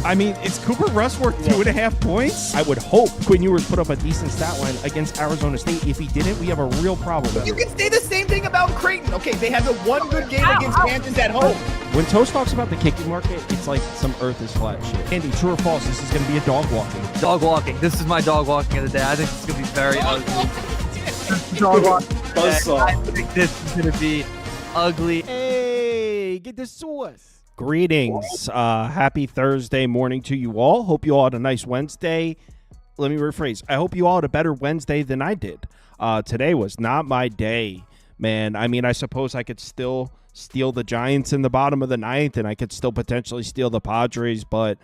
I mean, is Cooper Rush worth 2.5 points? I would hope Quinn Ewers put up a decent stat line against Arizona State. If he didn't, we have a real problem. You can say the same thing about Creighton. Okay, they had the one good game against Kansas at home. When Toast talks about the kicking market, it's like some earth is flat shit. Andy, true or false, this is going to be a dog walking. Dog walking. This is my dog walking of the day. I think it's going to be very ugly. Dog walking. I think this is going to be ugly. Hey, get the sauce. Greetings. Happy Thursday morning to you all. Hope you all had a nice Wednesday. Let me rephrase. I hope you all had a better Wednesday than I did. Today was not my day, man. I mean, I suppose I could still steal the Giants in the bottom of the ninth, and I could still potentially steal the Padres, but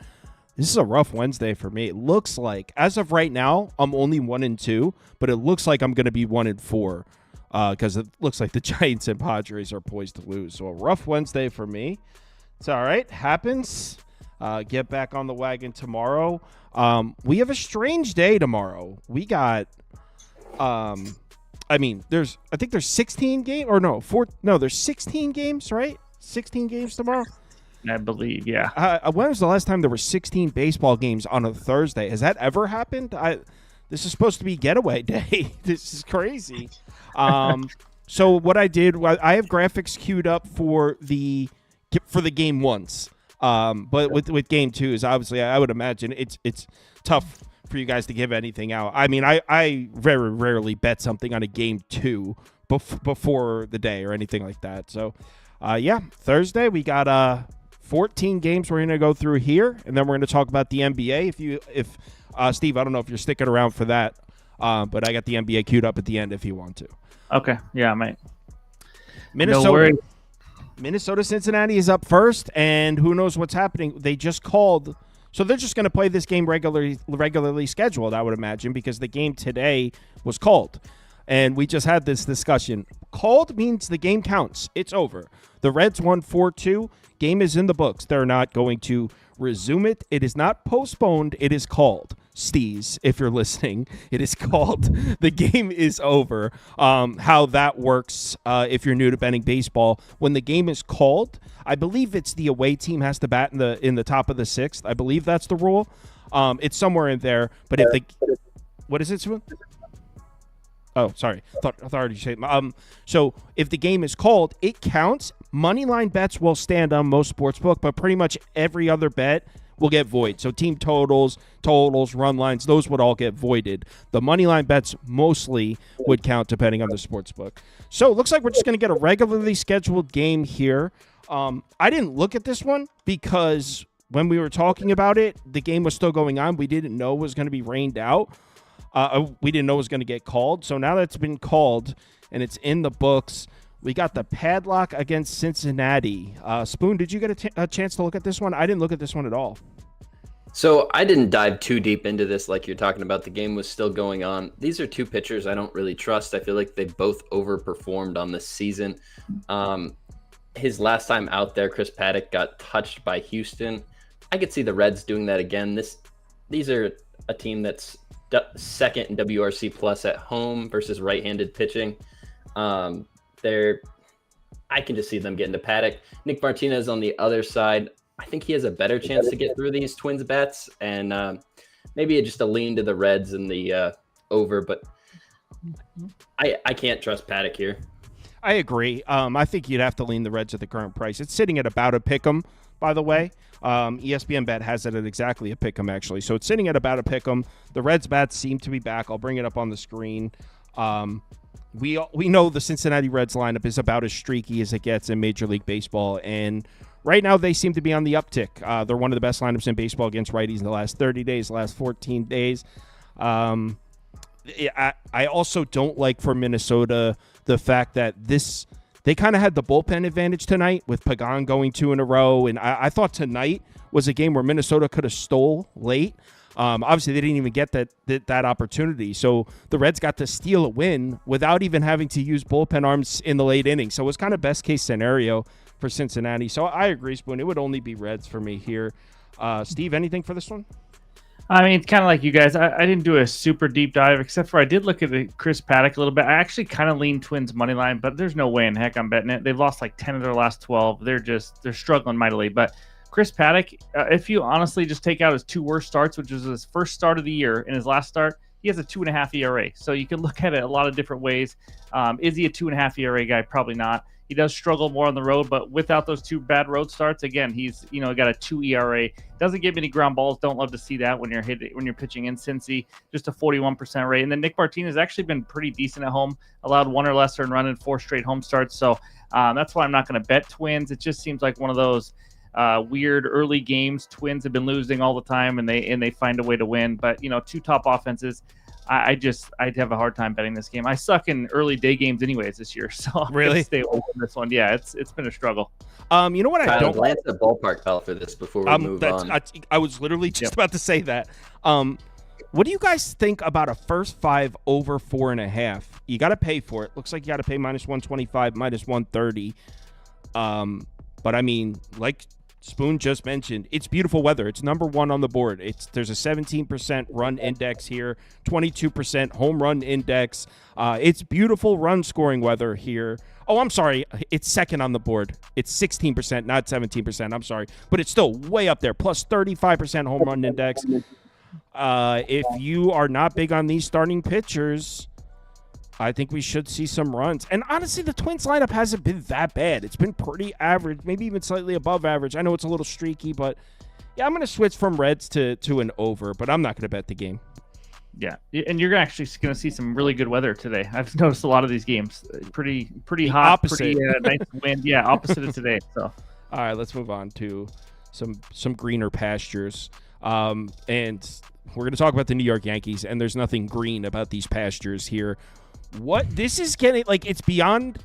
this is a rough Wednesday for me. It looks like, as of right now, I'm only 1-2, but it looks like I'm going to be 1-4 because it looks like the Giants and Padres are poised to lose. So a rough Wednesday for me. It's all right. Happens. Get back on the wagon tomorrow. We have a strange day tomorrow. We got, I think there's 16 games, or no, there's 16 games, right? 16 games tomorrow? I believe, yeah. When was the last time there were 16 baseball games on a Thursday? Has that ever happened? This is supposed to be getaway day. This is crazy. So what I did, I have graphics queued up for the game once. But with game two is obviously, I would imagine it's tough for you guys to give anything out. I mean, I very rarely bet something on a game two before the day or anything like that. So, Thursday we got 14 games we're going to go through here, and then we're going to talk about the NBA. If Steve, I don't know if you're sticking around for that, but I got the NBA queued up at the end if you want to. Okay, yeah, I might. Minnesota, Cincinnati is up first, and who knows what's happening. They just called, so they're just going to play this game regularly scheduled, I would imagine, because the game today was called. And we just had this discussion. Called means the game counts. It's over. The Reds won 4-2. Game is in the books. They're not going to resume it. It is not postponed. It is called. Steez, if you're listening, it is called. The game is over. How that works, if you're new to betting baseball, when the game is called, I believe it's the away team has to bat in the top of the sixth. I believe that's the rule. It's somewhere in there. But what is it, Swoon? Oh, sorry. I thought I already said. So if the game is called, it counts. Moneyline bets will stand on most sportsbook, but pretty much every other bet will get void. So team totals, run lines, those would all get voided. The moneyline bets mostly would count depending on the sportsbook. So it looks like we're just going to get a regularly scheduled game here. I didn't look at this one because when we were talking about it, the game was still going on. We didn't know it was going to be rained out. We didn't know it was going to get called. So now that it's been called and it's in the books, we got the padlock against Cincinnati. Spoon, did you get a chance to look at this one? I didn't look at this one at all. So I didn't dive too deep into this like you're talking about. The game was still going on. These are two pitchers I don't really trust. I feel like they both overperformed on this season. His last time out there, Chris Paddock got touched by Houston. I could see the Reds doing that again. These are a team that's second in WRC plus at home versus right-handed pitching. I can just see them getting to Paddock. Nick Martinez on the other side, I think he has a better chance to get through these Twins bets, and maybe just a lean to the Reds and the over, but I can't trust Paddock here. I agree. I think you'd have to lean the Reds at the current price. It's sitting at about a pick'em, by the way. ESPN bet has it at exactly a pick'em, actually. So it's sitting at about a pick'em. The Reds bats seem to be back. I'll bring it up on the screen. We know the Cincinnati Reds lineup is about as streaky as it gets in Major League Baseball, and right now they seem to be on the uptick. They're one of the best lineups in baseball against righties in the last 30 days, last 14 days. I also don't like for Minnesota the fact that they kind of had the bullpen advantage tonight with Pagan going 2 in a row, and I thought tonight was a game where Minnesota could have stole late. Obviously, they didn't even get that opportunity. So the Reds got to steal a win without even having to use bullpen arms in the late innings. So it was kind of best case scenario for Cincinnati. So I agree, Spoon. It would only be Reds for me here. Steve, anything for this one? I mean, it's kind of like you guys. I didn't do a super deep dive, except for I did look at Chris Paddock a little bit. I actually kind of leaned Twins money line, but there's no way in heck I'm betting it. They've lost like 10 of their last 12. They're struggling mightily. But Chris Paddock, if you honestly just take out his 2 worst starts, which was his first start of the year and his last start, he has a 2.5 ERA. So you can look at it a lot of different ways. Is he a 2.5 ERA guy? Probably not. He does struggle more on the road, but without those 2 bad road starts, again, he's got a 2 ERA. Doesn't give any ground balls. Don't love to see that when you're pitching in Cincy. Just a 41% rate. And then Nick Martinez actually been pretty decent at home. Allowed 1 or less earned run in 4 straight home starts. So that's why I'm not going to bet Twins. It just seems like one of those weird early games. Twins have been losing all the time, and they find a way to win. But 2 top offenses. I'd have a hard time betting this game. I suck in early day games anyways this year, so I'm gonna stay away from this one. Yeah, it's been a struggle. You know what I don't glance at ballpark bell for this before we move on. I was literally just about to say that. What do you guys think about a first 5 over 4.5? You got to pay for it. Looks like you got to pay -125, -130. But I mean, like Spoon just mentioned, it's beautiful weather. It's number 1 on the board. There's a 17% run index here, 22% home run index. It's beautiful run scoring weather here. Oh, I'm sorry. It's second on the board. It's 16%, not 17%. I'm sorry. But it's still way up there, plus 35% home run index. If you are not big on these starting pitchers, I think we should see some runs. And honestly, the Twins lineup hasn't been that bad. It's been pretty average, maybe even slightly above average. I know it's a little streaky, but yeah, I'm going to switch from Reds to an over, but I'm not going to bet the game. Yeah, and you're actually going to see some really good weather today. I've noticed a lot of these games pretty hot, opposite. Pretty nice wind. Yeah, opposite of today. So, all right, let's move on to some greener pastures. And we're going to talk about the New York Yankees, and there's nothing green about these pastures here. What this is getting, like, it's beyond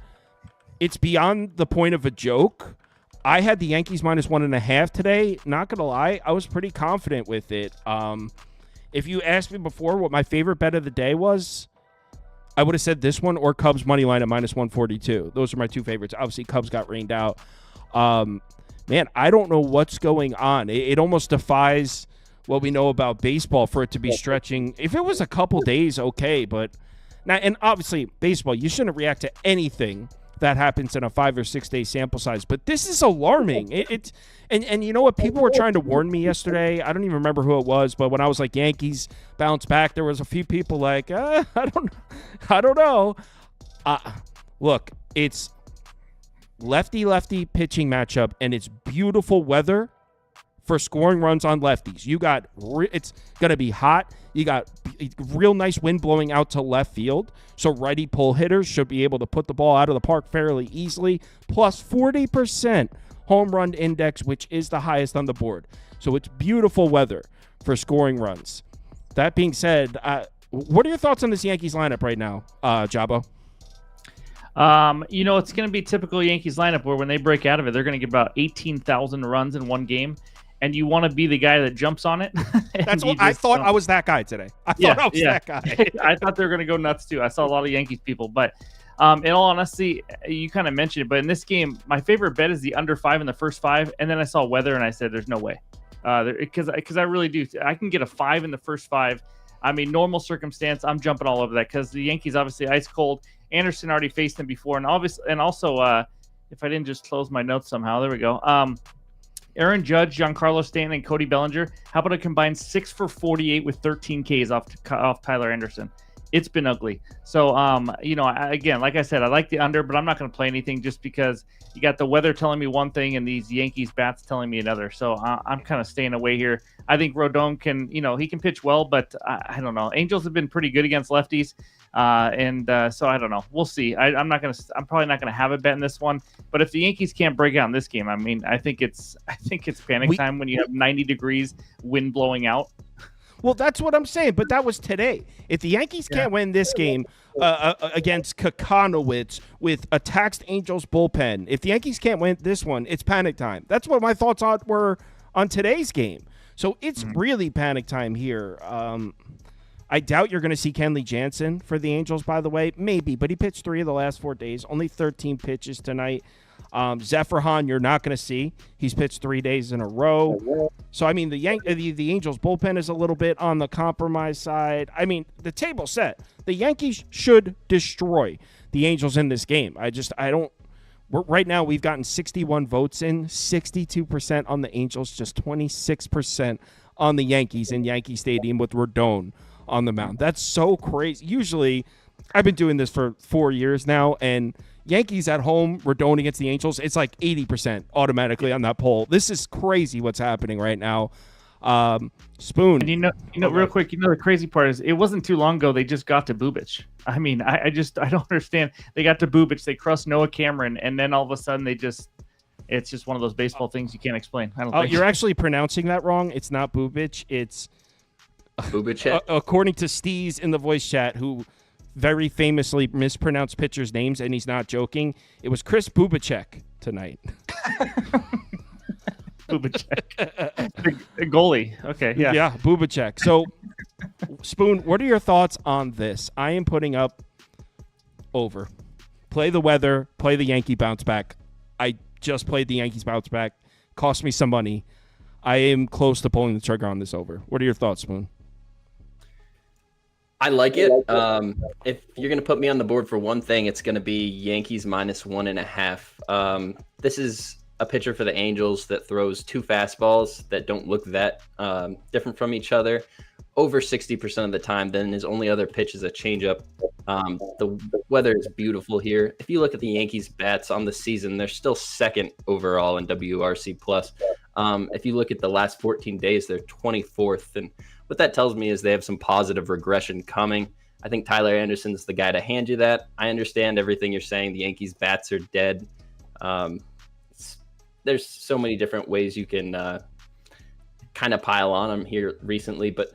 the point of a joke. I had the Yankees -1.5 today. Not gonna lie, I was pretty confident with it. If you asked me before what my favorite bet of the day was, I would have said this one or Cubs money line at -142. Those are my 2 favorites. Obviously, Cubs got rained out. Man, I don't know what's going on. It almost defies what we know about baseball for it to be stretching. If it was a couple days, okay, but. Now, and obviously, baseball, you shouldn't react to anything that happens in a 5 or 6 day sample size, but this is alarming. And you know what? People were trying to warn me yesterday. I don't even remember who it was, but when I was like, Yankees bounce back, there was a few people like, I don't know. Look, it's lefty pitching matchup, and it's beautiful weather for scoring runs on lefties. It's going to be hot. You got real nice wind blowing out to left field, so righty pull hitters should be able to put the ball out of the park fairly easily. Plus 40% home run index, which is the highest on the board. So it's beautiful weather for scoring runs. That being said, what are your thoughts on this Yankees lineup right now, Jabo? It's going to be typical Yankees lineup where when they break out of it, they're going to get about 18,000 runs in one game. And you want to be the guy that jumps on it. That's what I thought. I was that guy today. I thought I was that guy. I thought they were going to go nuts too. I saw a lot of Yankees people, but in all honesty, you kind of mentioned it. But in this game, my favorite bet is the under 5 in the first 5, and then I saw weather and I said, "There's no way," because I really do. I can get a 5 in the first 5. I mean, normal circumstance, I'm jumping all over that because the Yankees obviously ice cold. Anderson already faced them before, and also if I didn't just close my notes somehow, there we go. Aaron Judge, Giancarlo Stanton, and Cody Bellinger. How about a combined 6 for 48 with 13 Ks off Tyler Anderson? It's been ugly. So, again, like I said, I like the under, but I'm not going to play anything just because you got the weather telling me one thing and these Yankees bats telling me another. So I'm kind of staying away here. I think Rodon can, he can pitch well, but I don't know. Angels have been pretty good against lefties. So I don't know. We'll see. I'm probably not gonna have a bet in this one. But if the Yankees can't break out in this game, I mean, I think it's panic time when you have 90 degrees, wind blowing out. Well, that's what I'm saying. But that was today. If the Yankees can't win this game against Kakanowicz with a taxed Angels bullpen, if the Yankees can't win this one, it's panic time. That's what my thoughts were on today's game. So it's really panic time here. I doubt you're going to see Kenley Jansen for the Angels, by the way. Maybe, but he pitched 3 of the last 4 days. Only 13 pitches tonight. Zephyr Hahn, you're not going to see. He's pitched 3 days in a row. So, I mean, the Angels' bullpen is a little bit on the compromise side. I mean, the table's set. The Yankees should destroy the Angels in this game. Right now, we've gotten 61 votes in, 62% on the Angels, just 26% on the Yankees in Yankee Stadium with Rodon on the mound. That's so crazy. Usually, I've been doing this for 4 years now, and Yankees at home, Rodon against the Angels, it's like 80% automatically on that poll. This is crazy what's happening right now. Spoon. And real quick, the crazy part is it wasn't too long ago they just got to Bubic. I mean, I don't understand. They got to Bubic, they crushed Noah Cameron, and then all of a sudden it's just one of those baseball things you can't explain. I don't think. You're actually pronouncing that wrong. It's not Bubic. It's Bubic. According to Steez in the voice chat, who very famously mispronounced pitchers' names, and he's not joking. It was Chris Bubicek tonight. Bubicek. The goalie. Okay, yeah. Yeah, Bubicek. So, Spoon, what are your thoughts on this? I am putting up over. Play the weather, play the Yankee bounce back. I just played the Yankees bounce back. Cost me some money. I am close to pulling the trigger on this over. What are your thoughts, Spoon? I like it. If you're going to put me on the board for one thing, it's going to be Yankees -1.5. This is a pitcher for the Angels that throws 2 fastballs that don't look that different from each other over 60% of the time. Then his only other pitch is a changeup. The weather is beautiful here. If you look at the Yankees bats on the season, they're still second overall in WRC+. If you look at the last 14 days, they're 24th. And what that tells me is they have some positive regression coming. I think Tyler Anderson's the guy to hand you that. I understand everything you're saying. The Yankees bats are dead. There's so many different ways you can kind of pile on them here recently, but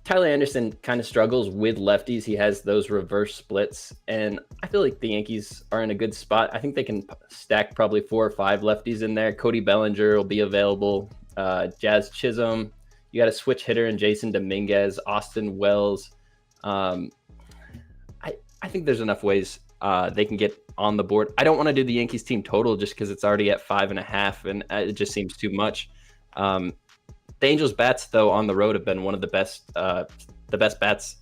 Tyler Anderson kind of struggles with lefties. He has those reverse splits, and I feel like the Yankees are in a good spot. I think they can stack probably 4 or 5 lefties in there. Cody Bellinger will be available. Jazz Chisholm. You got a switch hitter in Jason Dominguez, Austin Wells. I think there's enough ways they can get on the board. I don't want to do the Yankees team total just because it's already at 5.5, and it just seems too much. The Angels bats, though, on the road have been one of the best bats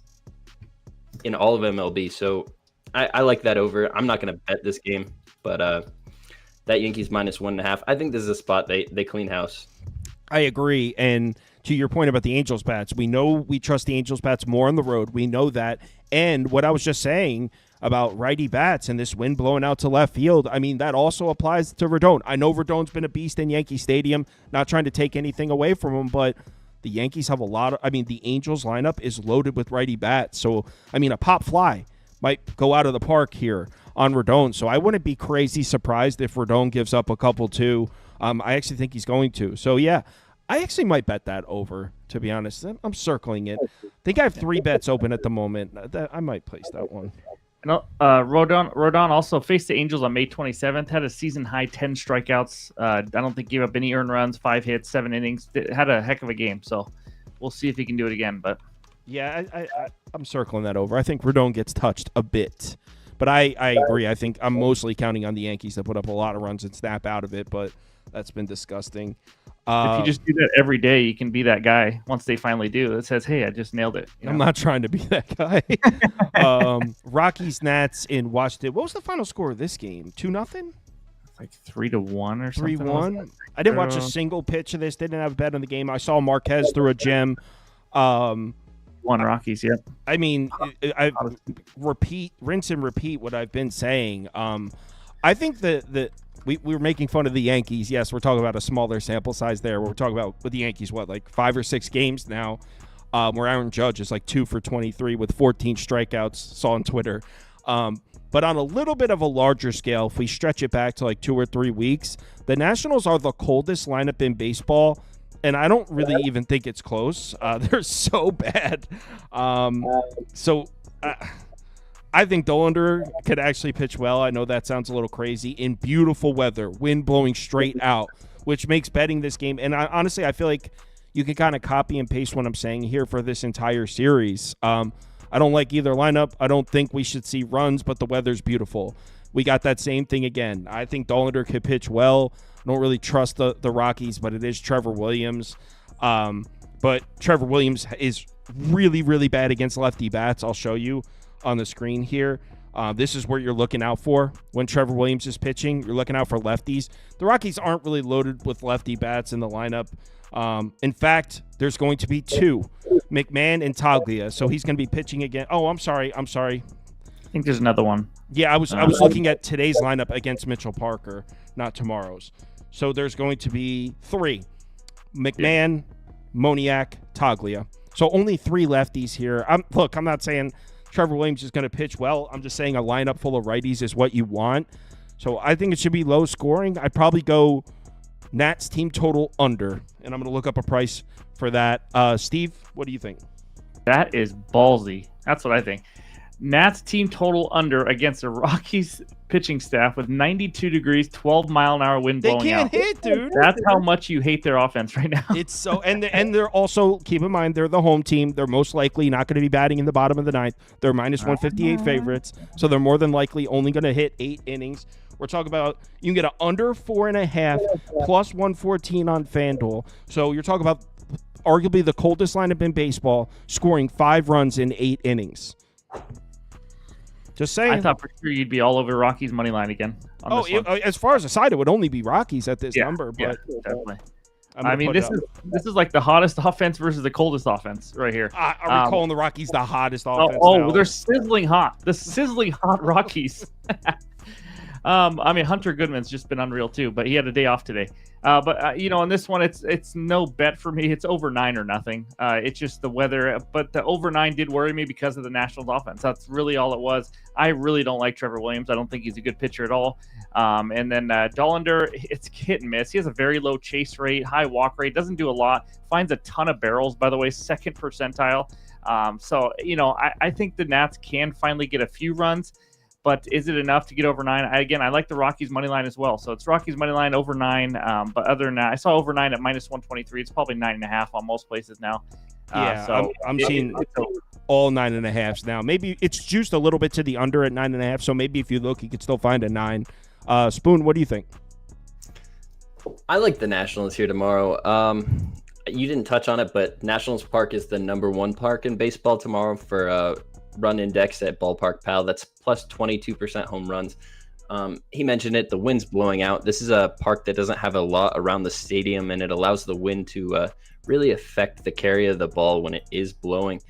in all of MLB. So I like that over. I'm not going to bet this game, but that Yankees -1.5. I think this is a spot they clean house. I agree. And to your point about the Angels bats, we know we trust the Angels bats more on the road. We know that. And what I was just saying about righty bats and this wind blowing out to left field, I mean, that also applies to Rodon. I know Rodon's been a beast in Yankee Stadium, not trying to take anything away from him, but the Yankees have the Angels lineup is loaded with righty bats. So, I mean, a pop fly might go out of the park here on Rodon. So I wouldn't be crazy surprised if Rodon gives up a couple too. I actually think he's going to. So, yeah, I actually might bet that over, to be honest. I'm circling it. I think I have 3 bets open at the moment. I might place that one. Rodon also faced the Angels on May 27th, had a season-high 10 strikeouts. I don't think gave up any earned runs, 5 hits, 7 innings. Had a heck of a game, so we'll see if he can do it again. But yeah, I'm circling that over. I think Rodon gets touched a bit. But I agree. I think I'm mostly counting on the Yankees to put up a lot of runs and snap out of it, but that's been disgusting. If you just do that every day, you can be that guy once they finally do. It says, hey, I just nailed it. I'm not trying to be that guy. Rockies, Nats in Washington. What was the final score of this game? 2-0? Like 3-1 or something. 3-1? I didn't watch a single pitch of this. Didn't have a bet on the game. I saw Marquez through a gem. One Rockies, yep. I mean, I rinse and repeat what I've been saying. I think that we were making fun of the Yankees. Yes, we're talking about a smaller sample size there. We're talking about with the Yankees, like 5 or 6 games now, where Aaron Judge is like 2 for 23 with 14 strikeouts. Saw on Twitter. But on a little bit of a larger scale, if we stretch it back to like 2 or 3 weeks, the Nationals are the coldest lineup in baseball. And I don't really even think it's close. They're so bad. I think Dollander could actually pitch well. I know that sounds a little crazy. In beautiful weather, wind blowing straight out, which makes betting this game. And honestly, I feel like you can kind of copy and paste what I'm saying here for this entire series. I don't like either lineup. I don't think we should see runs, but the weather's beautiful. We got that same thing again. I think Dollander could pitch well. I don't really trust the Rockies, but it is Trevor Williams. But Trevor Williams is really, really bad against lefty bats. I'll show you on the screen here. This is where you're looking out for when Trevor Williams is pitching. You're looking out for lefties. The Rockies aren't really loaded with lefty bats in the lineup. In fact, there's going to be 2, McMahon and Taglia. So he's going to be pitching again. Oh, I'm sorry. I think there's another one. Yeah, I was looking at today's lineup against Mitchell Parker, not tomorrow's. So there's going to be 3, McMahon, Moniak, Taglia. So only 3 lefties here. I'm not saying Trevor Williams is going to pitch well. I'm just saying a lineup full of righties is what you want. So I think it should be low scoring. I'd probably go Nats team total under, and I'm going to look up a price for that. Steve, what do you think? That is ballsy. That's what I think. Nats team total under against the Rockies pitching staff with 92 degrees, 12-mile-an-hour wind blowing out. They can't hit, dude. That's how much you hate their offense right now. It's so, and they're also, keep in mind, they're the home team. They're most likely not going to be batting in the bottom of the 9th. They're minus 158 favorites, so they're more than likely only going to hit 8 innings. We're talking about you can get an under 4.5 plus 114 on FanDuel. So you're talking about arguably the coldest lineup in baseball, scoring 5 runs in 8 innings. Just saying. I thought for sure you'd be all over Rockies money line again. As far as a side, it would only be Rockies at this number. But definitely. I mean, this is like the hottest offense versus the coldest offense right here. Are we calling the Rockies the hottest offense? Oh, they're sizzling hot. The sizzling hot Rockies. I mean, Hunter Goodman's just been unreal too, but he had a day off today. But on this one, it's no bet for me. It's over 9 or nothing. It's just the weather. But the over 9 did worry me because of the Nationals offense. That's really all it was. I really don't like Trevor Williams. I don't think he's a good pitcher at all. And then Dollander, it's hit and miss. He has a very low chase rate, high walk rate, doesn't do a lot, finds a ton of barrels, by the way, 2nd percentile. So I think the Nats can finally get a few runs. But is it enough to get over 9? I like the Rockies money line as well. So it's Rockies money line over 9. But other than that, I saw over 9 at minus 123. It's probably 9.5 on most places now. So I'm seeing all 9.5s now. Maybe it's juiced a little bit to the under at 9.5. So maybe if you look, you could still find a 9. Spoon, what do you think? I like the Nationals here tomorrow. You didn't touch on it, but Nationals Park is the number 1 park in baseball tomorrow for run index at Ballpark Pal. That's plus 22% home runs. He mentioned it, the wind's blowing out. This is a park that doesn't have a lot around the stadium, and it allows the wind to really affect the carry of the ball when it is blowing.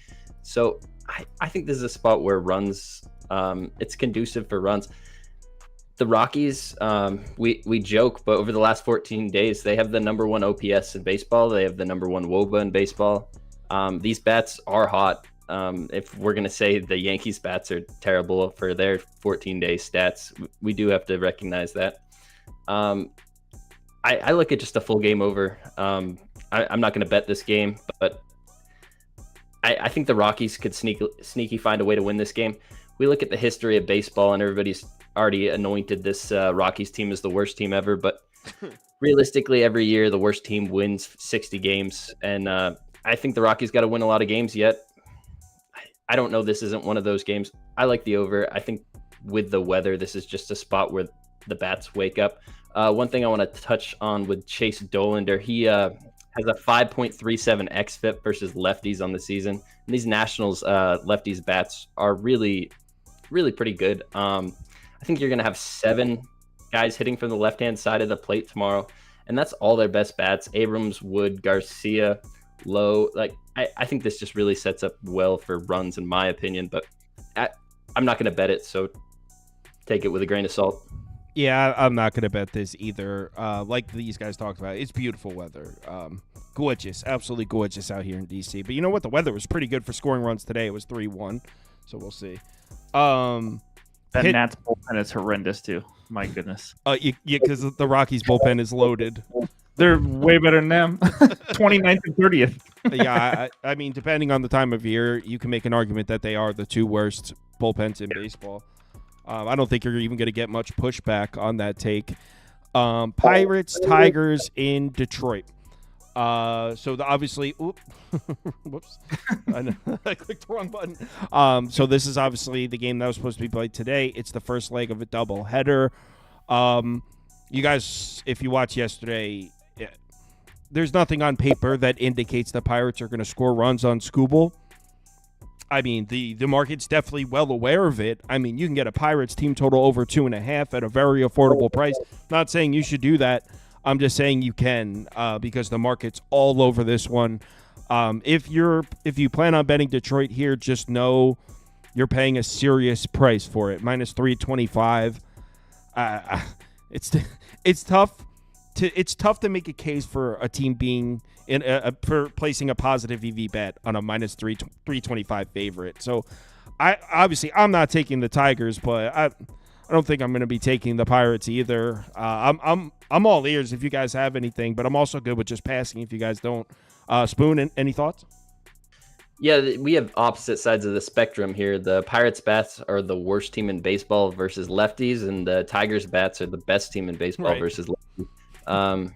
So I think this is a spot where runs, it's conducive for runs. The Rockies, we joke, but over the last 14 days, they have the number 1 OPS in baseball. They have the number 1 WOBA in baseball. These bats are hot. If we're going to say the Yankees bats are terrible for their 14-day stats, we do have to recognize that. I look at just a full game over. I'm not going to bet this game, but I think the Rockies could sneaky find a way to win this game. We look at the history of baseball, and everybody's already anointed this Rockies team as the worst team ever, but realistically, every year the worst team wins 60 games, and I think the Rockies got to win a lot of games yet. I don't know. This isn't one of those games. I like the over. I think with the weather, this is just a spot where the bats wake up. One thing I want to touch on with Chase Dollander, he has a 5.37 xFIP versus lefties on the season. And these Nationals lefties bats are really, really pretty good. I think you're going to have 7 guys hitting from the left-hand side of the plate tomorrow. And that's all their best bats. Abrams, Wood, Garcia, Lowe. I think this just really sets up well for runs, in my opinion, but I'm not going to bet it, so take it with a grain of salt. Yeah, I'm not going to bet this either. Like these guys talked about, it's beautiful weather. Gorgeous, absolutely gorgeous out here in D.C. But you know what? The weather was pretty good for scoring runs today. It was 3-1, so we'll see. That Nats bullpen is horrendous, too. My goodness. Yeah, because the Rockies bullpen is loaded. They're way better than them. 29th and 30th. Yeah, I mean, depending on the time of year, you can make an argument that they are the 2 worst bullpens in baseball. I don't think you're even going to get much pushback on that take. Pirates, Tigers in Detroit. Obviously, whoops, I clicked the wrong button. So this is obviously the game that was supposed to be played today. It's the first leg of a doubleheader. You guys, if you watched yesterday, there's nothing on paper that indicates the Pirates are going to score runs on Skubal. I mean, the market's definitely well aware of it. I mean, you can get a Pirates team total over 2.5 at a very affordable price. Not saying you should do that. I'm just saying you can because the market's all over this one. If you plan on betting Detroit here, just know you're paying a serious price for it. Minus 325. It's tough to make a case for a team being for placing a positive EV bet on a minus 325 favorite. So I'm not taking the Tigers, but I don't think I'm going to be taking the Pirates either. I'm all ears if you guys have anything, but I'm also good with just passing if you guys don't. Spoon, any thoughts? Yeah, we have opposite sides of the spectrum here. The Pirates bats are the worst team in baseball versus lefties, and the Tigers bats are the best team in baseball versus lefties.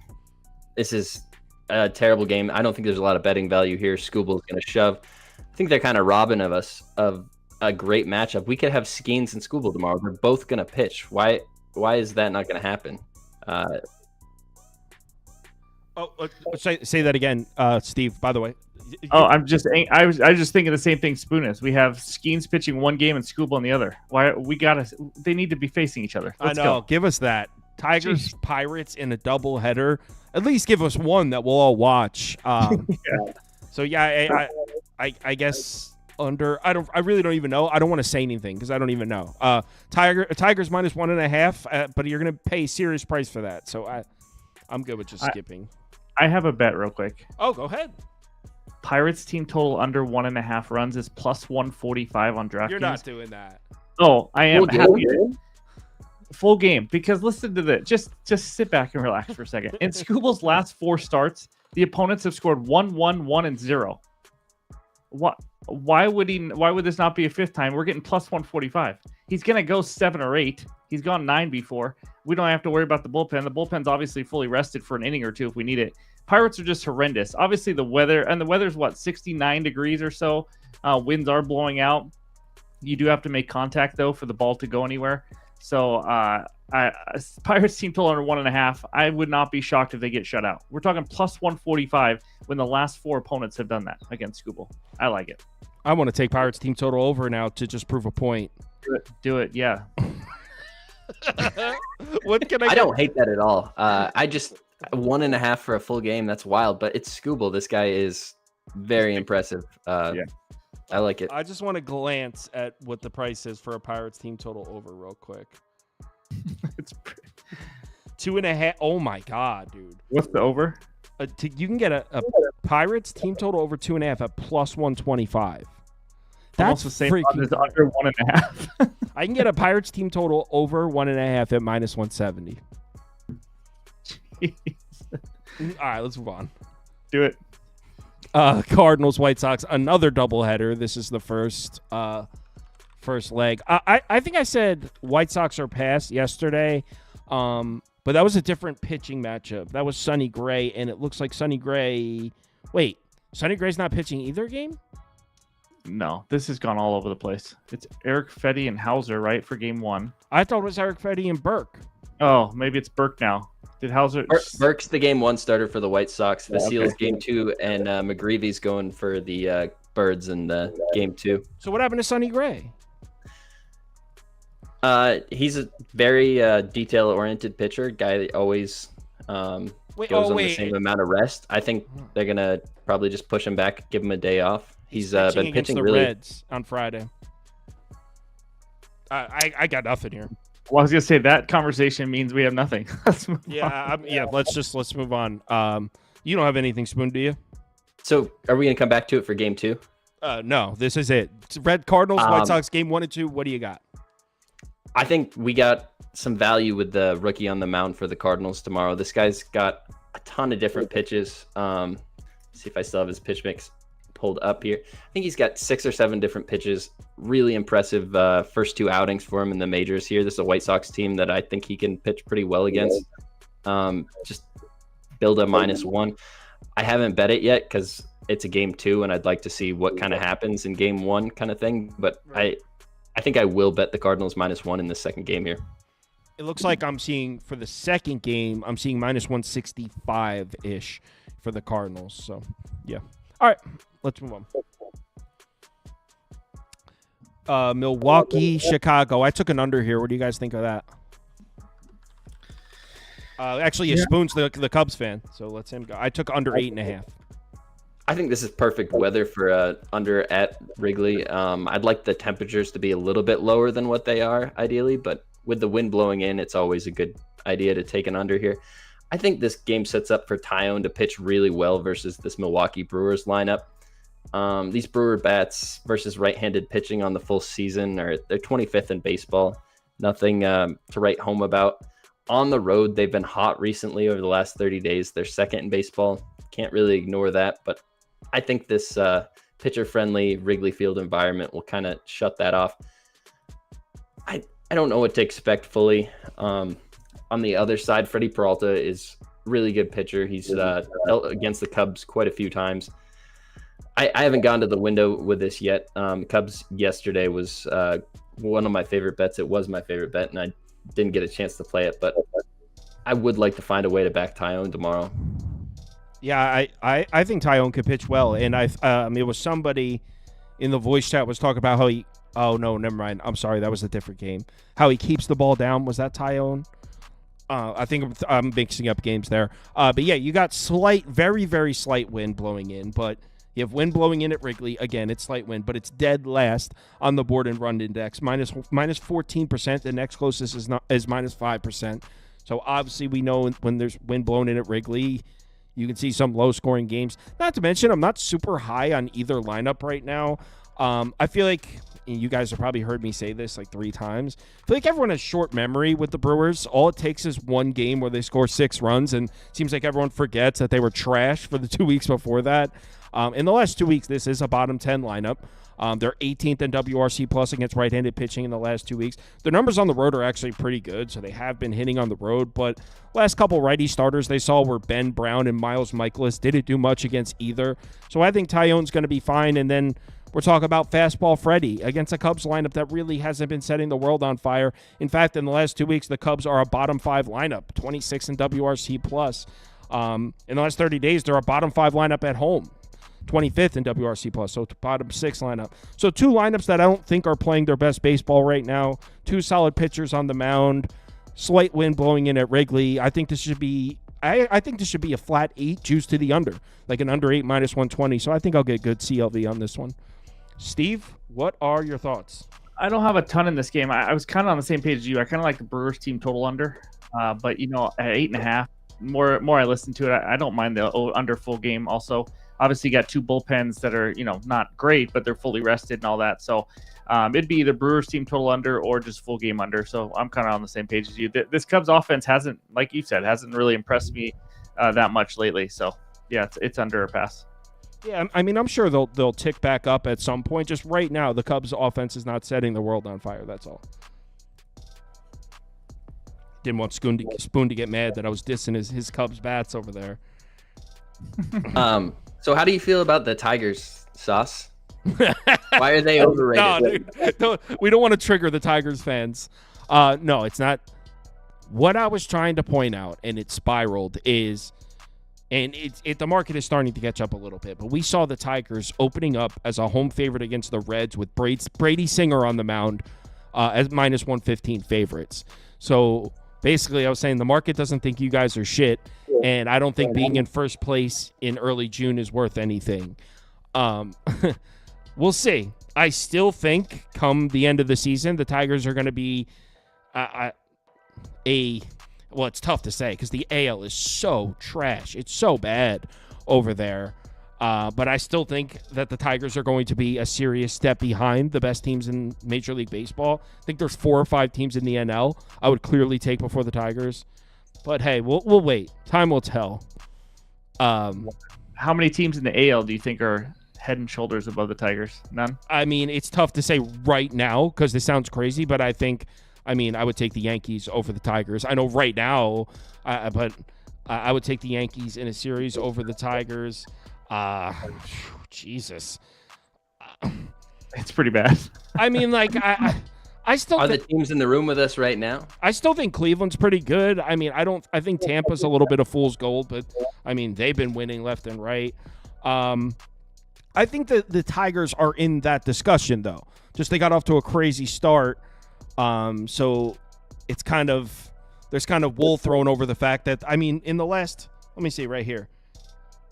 This is a terrible game. I don't think there's a lot of betting value here. Scooble's going to shove. I think they're kind of robbing us of a great matchup. We could have Skeens and Scooble tomorrow. They're both going to pitch. Why is that not going to happen? Say that again, Steve, by the way. Oh, I was just thinking the same thing Spoon is. We have Skeens pitching one game and Scooble on the other. They need to be facing each other. Let's go. Give us that. Tigers, Pirates in a double header. At least give us one that we'll all watch. So yeah, I guess under. I really don't even know. I don't want to say anything because I don't even know. Tigers minus 1.5, but you're gonna pay a serious price for that. So I'm good with just skipping. I have a bet real quick. Oh, go ahead. Pirates team total under 1.5 runs is plus 145 on DraftKings. You're not doing that. Oh, I am happy. Full game, because listen to this. Just sit back and relax for a second. In Scooble's last 4 starts, the opponents have scored 1-1, 1 and 0. Why would this not be a fifth time? We're getting plus 145. He's gonna go 7 or 8. He's gone 9 before. We don't have to worry about the bullpen. The bullpen's obviously fully rested for an inning or two if we need it. Pirates are just horrendous. Obviously the weather's 69 degrees or so. Winds are blowing out. You do have to make contact though for the ball to go anywhere. So Pirates team total under 1.5. I would not be shocked if they get shut out. We're talking plus 145 when the last 4 opponents have done that against Scooble. I like it. I want to take Pirates team total over now to just prove a point. Do it. Yeah. What can I don't hate that at all. I just 1.5 for a full game. That's wild, but it's Scooble. This guy is very impressive. Yeah. I like it. I just want to glance at what the price is for a Pirates team total over real quick. It's 2.5. Oh my god, dude! What's the over? You can get a Pirates team total over 2.5 at plus 125. That's the same freaking as under 1.5. I can get a Pirates team total over 1.5 at minus 170. All right, let's move on. Do it. Cardinals, White Sox, another doubleheader. This is the first leg. I think I said White Sox are past yesterday, but that was a different pitching matchup. That was Sonny Gray, and it looks like Sonny Gray. Wait, Sonny Gray's not pitching either game? No, this has gone all over the place. It's Eric Fetty and Hauser, right, for game 1. I thought it was Eric Fetty and Burke. Oh, maybe it's Burke now. Did Hauser? Burke's the game 1 starter for the White Sox. The Seals game 2, and McGreevy's going for the Birds in the game 2. So what happened to Sonny Gray? He's a very detail-oriented pitcher. Guy that always goes on the same amount of rest. I think they're gonna probably just push him back, give him a day off. He's been pitching the really. Reds on Friday. I got nothing here. Well, I was gonna say that conversation means we have nothing. Let's move on. Let's move on. You don't have anything, Spoon, do you? So, are we gonna come back to it for game 2? No, this is it. It's Red Cardinals, White Sox, game 1 and 2. What do you got? I think we got some value with the rookie on the mound for the Cardinals tomorrow. This guy's got a ton of different pitches. See if I still have his pitch mix pulled up here. I think he's got 6 or 7 different pitches. Really impressive first 2 outings for him in the majors here. This is a White Sox team that I think he can pitch pretty well against. Just build a -1. I haven't bet it yet because it's a game 2 and I'd like to see what kind of happens in game 1 kind of thing. But I think I will bet the Cardinals -1 in the second game here. It looks like I'm seeing for the second game, I'm seeing -165-ish for the Cardinals. So, yeah. All right, let's move on. Milwaukee, Chicago. I took an under here. What do you guys think of that? Actually, Spoon's the Cubs fan, so let's him go. I took under 8.5. I think this is perfect weather for under at Wrigley. I'd like the temperatures to be a little bit lower than what they are ideally, but with the wind blowing in, it's always a good idea to take an under here. I think this game sets up for Tyone to pitch really well versus this Milwaukee Brewers lineup. These Brewer bats versus right-handed pitching on the full season they're 25th in baseball. Nothing to write home about. On the road, they've been hot recently over the last 30 days. They're second in baseball. Can't really ignore that, but I think this pitcher-friendly Wrigley Field environment will kind of shut that off. I don't know what to expect fully. On the other side, Freddie Peralta is a really good pitcher. He's dealt against the Cubs quite a few times. I haven't gone to the window with this yet. Cubs yesterday was one of my favorite bets. It was my favorite bet, and I didn't get a chance to play it, but I would like to find a way to back Tyone tomorrow. Yeah, I think Tyone could pitch well, and it was somebody in the voice chat was talking about how he. Oh no, never mind. I'm sorry, that was a different game. How he keeps the ball down. Was that Tyone? I think I'm mixing up games there. But yeah, you got very, very slight wind blowing in, but you have wind blowing in at Wrigley. Again, it's slight wind, but it's dead last on the board and run index, minus 14%. The next closest is minus 5%. So obviously we know when there's wind blowing in at Wrigley, you can see some low-scoring games. Not to mention, I'm not super high on either lineup right now. I feel like, and you guys have probably heard me say this like 3 times, I feel like everyone has short memory with the Brewers. All it takes is one game where they score 6 runs, and it seems like everyone forgets that they were trash for the 2 weeks before that. In the last 2 weeks, this is a bottom 10 lineup. They're 18th in WRC plus against right-handed pitching in the last 2 weeks. Their numbers on the road are actually pretty good, so they have been hitting on the road. But last couple righty starters they saw were Ben Brown and Miles Michaelis. Didn't do much against either. So I think Tyone's going to be fine. And then we're talking about fastball Freddie against a Cubs lineup that really hasn't been setting the world on fire. In fact, in the last 2 weeks, the Cubs are a bottom 5 lineup, 26 in WRC plus. In the last 30 days, they're a bottom 5 lineup at home. 25th in WRC plus, so bottom 6 lineup. So 2 lineups that I don't think are playing their best baseball right now. 2 solid pitchers on the mound. Slight wind blowing in at Wrigley. I think this should be I think this should be a flat 8 juice to the under, like an under 8 minus 120. So I think I'll get good CLV on this one. Steve, what are your thoughts? I don't have a ton in this game. I was kind of on the same page as you. I kind of like the Brewers team total under, but at 8.5, more I listen to it. I don't mind the under full game. Also, obviously, you got 2 bullpens that are not great, but they're fully rested and all that. So it'd be either Brewers team total under or just full game under. So I'm kind of on the same page as you. This Cubs offense hasn't, like you said, really impressed me that much lately. So yeah, it's under or pass. Yeah, I mean, I'm sure they'll tick back up at some point. Just right now, the Cubs offense is not setting the world on fire. That's all. Didn't want Spoon to get mad that I was dissing his Cubs bats over there. So how do you feel about the Tigers, Sauce? Why are they overrated? No, we don't want to trigger the Tigers fans. No, it's not. What I was trying to point out, and it spiraled, is, and the market is starting to catch up a little bit, but we saw the Tigers opening up as a home favorite against the Reds with Brady Singer on the mound as minus 115 favorites. So basically, I was saying the market doesn't think you guys are shit, and I don't think being in first place in early June is worth anything. We'll see. I still think come the end of the season, the Tigers are going to be well, it's tough to say because the AL is so trash. It's so bad over there. But I still think that the Tigers are going to be a serious step behind the best teams in Major League Baseball. I think there's 4 or 5 teams in the NL I would clearly take before the Tigers. But hey, we'll wait. Time will tell. How many teams in the AL do you think are head and shoulders above the Tigers? None? I mean, it's tough to say right now because this sounds crazy, but I would take the Yankees over the Tigers. I know right now, but I would take the Yankees in a series over the Tigers. Jesus. It's pretty bad. I mean, like, I still are the teams in the room with us right now? I still think Cleveland's pretty good. I mean, I think Tampa's a little bit of fool's gold, but I mean, they've been winning left and right. I think that the Tigers are in that discussion, though. Just they got off to a crazy start, so it's kind of there's kind of wool thrown over the fact that in the last, let me see right here,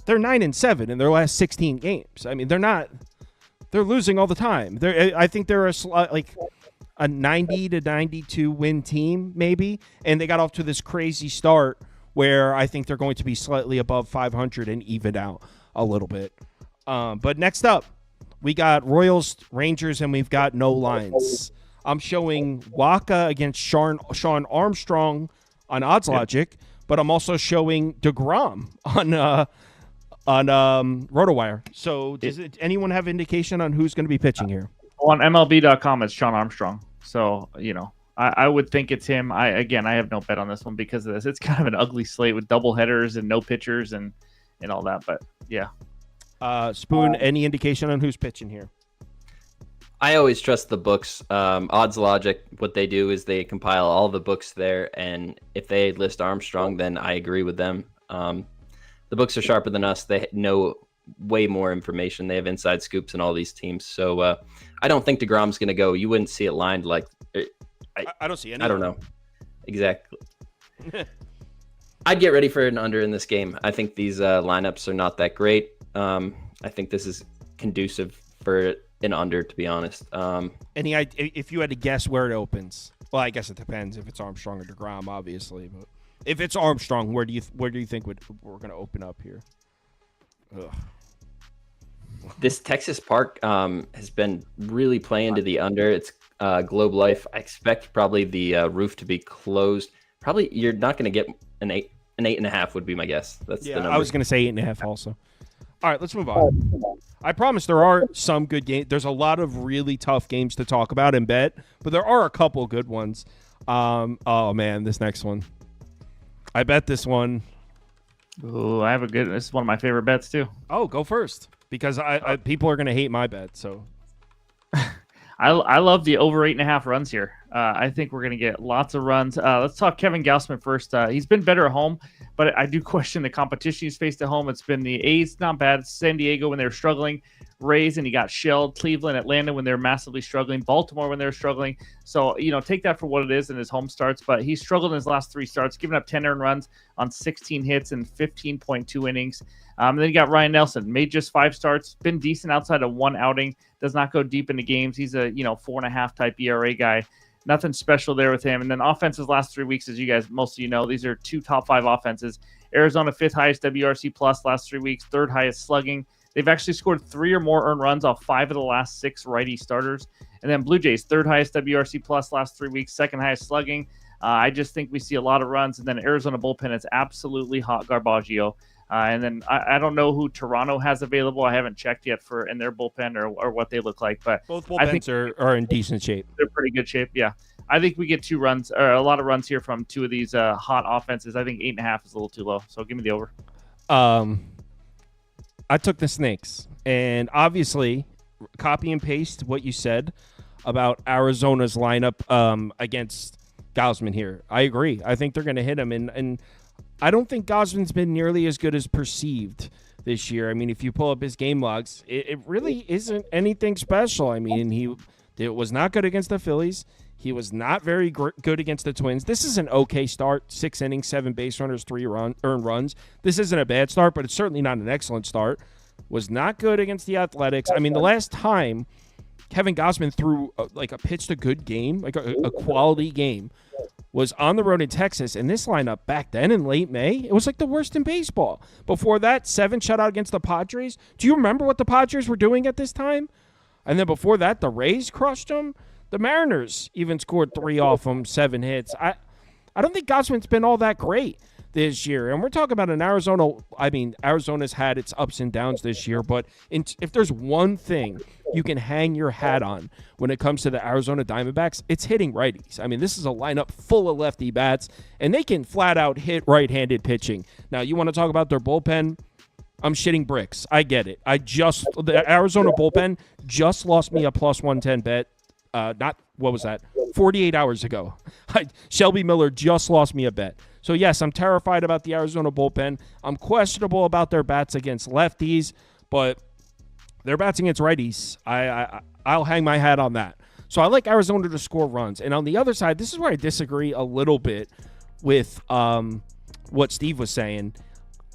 they're 9-7 in their last 16 games. I mean, they're losing all the time. I think they're a 90 to 92 win team maybe, and they got off to this crazy start where I think they're going to be slightly above 500 and even out a little bit. But next up, we got Royals, Rangers, and we've got no lines. I'm showing Waka against Sean Armstrong on Odds Logic, but I'm also showing DeGrom on RotoWire. So does anyone have indication on who's going to be pitching here? On MLB.com, it's Sean Armstrong. So, I would think it's him. I have no bet on this one because of this. It's kind of an ugly slate with double headers and no pitchers and all that. But, yeah. Spoon, any indication on who's pitching here? I always trust the books. Odds Logic, what they do is they compile all the books there, and if they list Armstrong, then I agree with them. The books are sharper than us. They know way more information. They have inside scoops in all these teams. So I don't think DeGrom's going to go. You wouldn't see it lined like... I don't see any. I don't know. Exactly. I'd get ready for an under in this game. I think these lineups are not that great. I think this is conducive for an under, to be honest. If you had to guess where it opens, well, I guess it depends if it's Armstrong or DeGrom, obviously. But if it's Armstrong, where do you think we're going to open up here? Ugh. This Texas Park has been really playing to the under. It's Globe Life. I expect probably the roof to be closed. Probably you're not going to get an 8.5 would be my guess. That's the number. I was going to say 8.5 also. All right, let's move on. I promise there are some good games. There's a lot of really tough games to talk about and bet, but there are a couple good ones. Oh, man, this next one. I bet this one. Ooh, this is one of my favorite bets, too. Oh, go first, because people are going to hate my bet, so. I love the over 8.5 runs here. I think we're going to get lots of runs. Let's talk Kevin Gausman first. He's been better at home, but I do question the competition he's faced at home. It's been the A's, not bad. San Diego when they were struggling. Rays, and he got shelled. Cleveland, Atlanta when they were massively struggling. Baltimore when they were struggling. So, take that for what it is in his home starts. But he struggled in his last 3 starts, giving up 10 earned runs on 16 hits and 15.2 innings. Then you got Ryan Nelson, made just 5 starts, been decent outside of 1 outing, does not go deep into games. He's a 4.5 type ERA guy. Nothing special there with him. And then offenses last 3 weeks, as you guys, most of you know, these are 2 top 5 offenses. Arizona 5th highest WRC plus last 3 weeks, 3rd highest slugging. They've actually scored 3 or more earned runs off 5 of the last 6 righty starters. And then Blue Jays, 3rd highest WRC plus last 3 weeks, 2nd highest slugging. I just think we see a lot of runs. And then Arizona bullpen is absolutely hot garbaggio. And then I don't know who Toronto has available. I haven't checked yet in their bullpen or what they look like. But both bullpens are in decent shape. They're pretty good shape, yeah. I think we get 2 runs, or a lot of runs here from 2 of these hot offenses. I think 8.5 is a little too low. So give me the over. I took the Snakes. And obviously, copy and paste what you said about Arizona's lineup against Gausman here. I agree. I think they're going to hit him. And I don't think Gausman's been nearly as good as perceived this year. I mean, if you pull up his game logs, it really isn't anything special. I mean, it was not good against the Phillies. He was not very good against the Twins. This is an okay start. 6 innings, 7 base runners, 3 earned runs. This isn't a bad start, but it's certainly not an excellent start. Was not good against the Athletics. I mean, the last time Kevin Gausman threw pitched a good game, like a quality game, was on the road in Texas, and this lineup back then in late May, it was like the worst in baseball. Before that, 7 shutout against the Padres. Do you remember what the Padres were doing at this time? And then before that, the Rays crushed them. The Mariners even scored 3 off them, 7 hits. I don't think Gausman's been all that great this year. And we're talking about an Arizona. I mean, Arizona's had its ups and downs this year, but if there's one thing you can hang your hat on when it comes to the Arizona Diamondbacks, it's hitting righties. I mean, this is a lineup full of lefty bats, and they can flat out hit right-handed pitching. Now, you want to talk about their bullpen? I'm shitting bricks. I get it. The Arizona bullpen just lost me a plus 110 bet. What was that? 48 hours ago. Shelby Miller just lost me a bet. So, yes, I'm terrified about the Arizona bullpen. I'm questionable about their bats against lefties, but Their bats against righties, I'll hang my hat on that. So I like Arizona to score runs. And on the other side, this is where I disagree a little bit with what Steve was saying.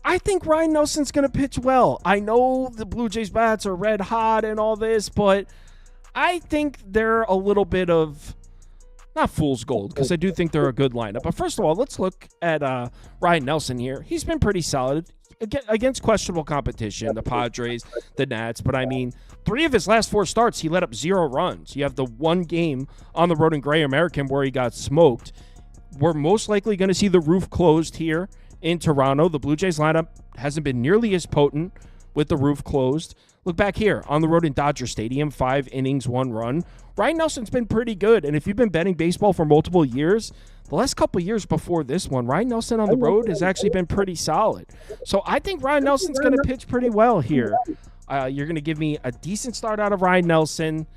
I think Ryan Nelson's going to pitch well. I know the Blue Jays bats are red hot and all this, but I think they're a little bit of, not fool's gold, because I do think they're a good lineup. But first of all, let's look at Ryan Nelson here. He's been pretty solid against questionable competition, the Padres, the Nats. But, I mean, 3 of his last 4 starts, he let up 0 runs. You have the one game on the road in Gray American where he got smoked. We're most likely going to see the roof closed here in Toronto. The Blue Jays lineup hasn't been nearly as potent with the roof closed. Look back here on the road in Dodger Stadium, 5 innings, 1 run. Ryan Nelson's been pretty good, and if you've been betting baseball for multiple years, the last couple of years before this one, Ryan Nelson on the road has actually been pretty solid. So I think Ryan Nelson's going to pitch pretty well here. You're going to give me a decent start out of Ryan Nelson.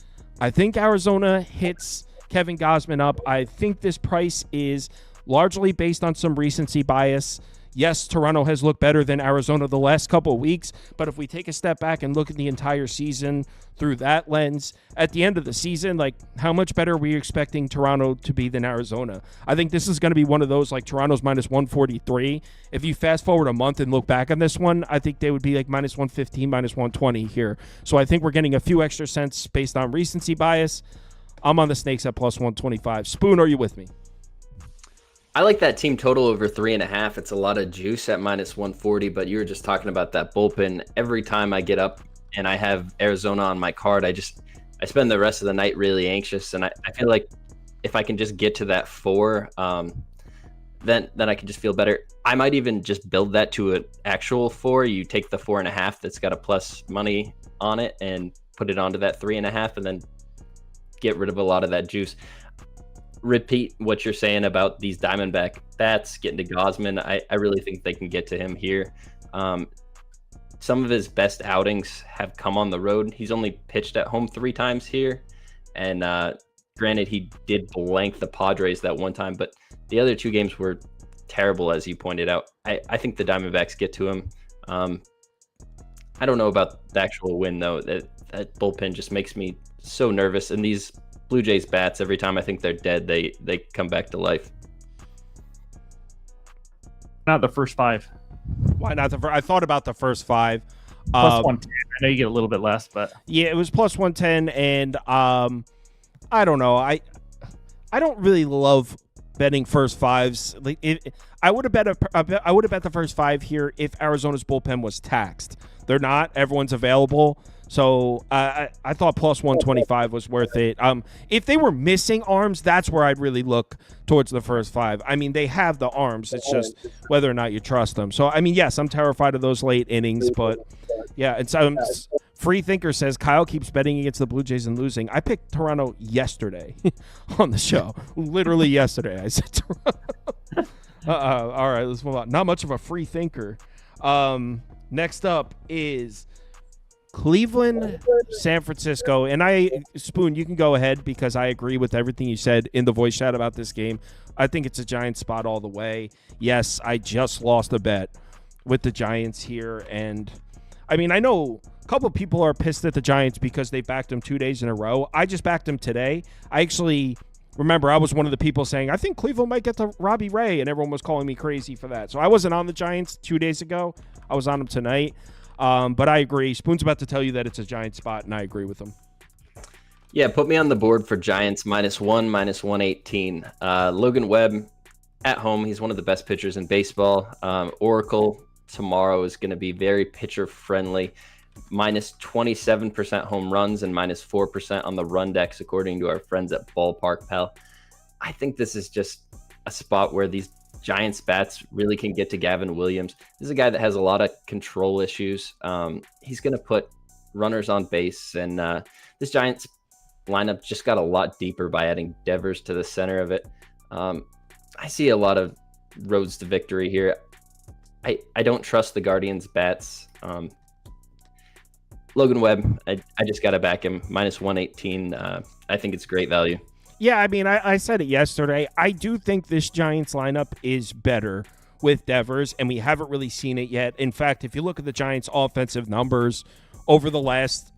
I think Arizona hits Kevin Gausman up. I think this price is largely based on some recency bias. Yes, Toronto has looked better than Arizona the last couple of weeks, but if we take a step back and look at the entire season through that lens, at the end of the season, like, how much better are we expecting Toronto to be than Arizona? I think this is going to be one of those, like, Toronto's minus 143. If you fast forward a month and look back on this one, I think they would be like minus 115, minus 120 here. So I think we're getting a few extra cents based on recency bias. I'm on the Snakes at plus 125. Spoon, are you with me? I like that team total over 3.5. It's a lot of juice at minus 140, but you were just talking about that bullpen. Every time I get up and I have Arizona on my card, I spend the rest of the night really anxious. And I feel like if I can just get to that 4, then I can just feel better. I might even just build that to an actual 4. You take the 4.5 that's got a plus money on it and put it onto that 3.5 and then get rid of a lot of that juice. Repeat what you're saying about these Diamondback bats getting to Gausman. I really think they can get to him here. Some of his best outings have come on the road. He's only pitched at home 3 times here. And granted, he did blank the Padres that one time, but the other 2 games were terrible, as you pointed out. I think the Diamondbacks get to him. I don't know about the actual win, though. That bullpen just makes me so nervous. And these Blue Jays bats, every time I think they're dead, they come back to life. Not the first 5. Why not the first? I thought about the first 5. Plus 110. I know you get a little bit less, but yeah, it was plus 110, and I don't know. I don't really love betting first 5s. Like, I would have bet the first 5 here if Arizona's bullpen was taxed. They're not. Everyone's available. So I thought plus 125 was worth it. If they were missing arms, that's where I'd really look towards the first 5. I mean, they have the arms. It's just whether or not you trust them. So, I mean, yes, I'm terrified of those late innings. But, yeah, it's Free Thinker says Kyle keeps betting against the Blue Jays and losing. I picked Toronto yesterday on the show. Literally yesterday. I said Toronto. All right, let's move on. Not much of a free thinker. Next up is Cleveland, San Francisco, and Spoon, you can go ahead because I agree with everything you said in the voice chat about this game. I think it's a Giants spot all the way. Yes, I just lost a bet with the Giants here, and I mean, I know a couple of people are pissed at the Giants because they backed them 2 days in a row. I just backed them today. I actually remember I was one of the people saying, I think Cleveland might get to Robbie Ray, and everyone was calling me crazy for that. So I wasn't on the Giants 2 days ago. I was on them tonight. But I agree. Spoon's about to tell you that it's a Giant spot, and I agree with him. Yeah, put me on the board for Giants -1, -118. Logan Webb at home. He's one of the best pitchers in baseball. Oracle tomorrow is going to be very pitcher friendly. -27% home runs and -4% on the run decks, according to our friends at Ballpark Pal. I think this is just a spot where these Giants bats really can get to Gavin Williams. This is a guy that has a lot of control issues. He's going to put runners on base, and this Giants lineup just got a lot deeper by adding Devers to the center of it. I see a lot of roads to victory here. I don't trust the Guardians bats. Logan Webb, I just got to back him. -118. I think it's great value. Yeah, I mean, I said it yesterday. I do think this Giants lineup is better with Devers, and we haven't really seen it yet. In fact, if you look at the Giants' offensive numbers over the last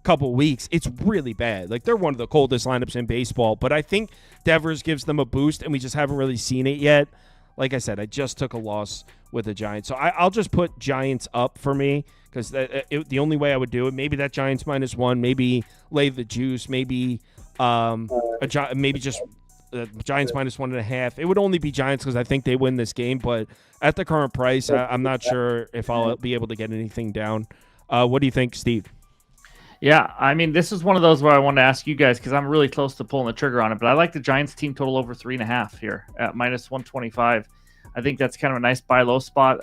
couple weeks, it's really bad. Like, they're one of the coldest lineups in baseball, but I think Devers gives them a boost, and we just haven't really seen it yet. Like I said, I just took a loss with the Giants, so I'll just put Giants up for me, because the only way I would do it, maybe that Giants -1, maybe lay the juice, maybe maybe just Giants -1.5. It would only be Giants because I think they win this game, but at the current price, I'm not sure if I'll be able to get anything down. What do you think, Steve? Yeah, I mean, this is one of those where I wanted to ask you guys, because I'm really close to pulling the trigger on it, but I like the Giants team total over 3.5 here at -125. I think that's kind of a nice buy low spot.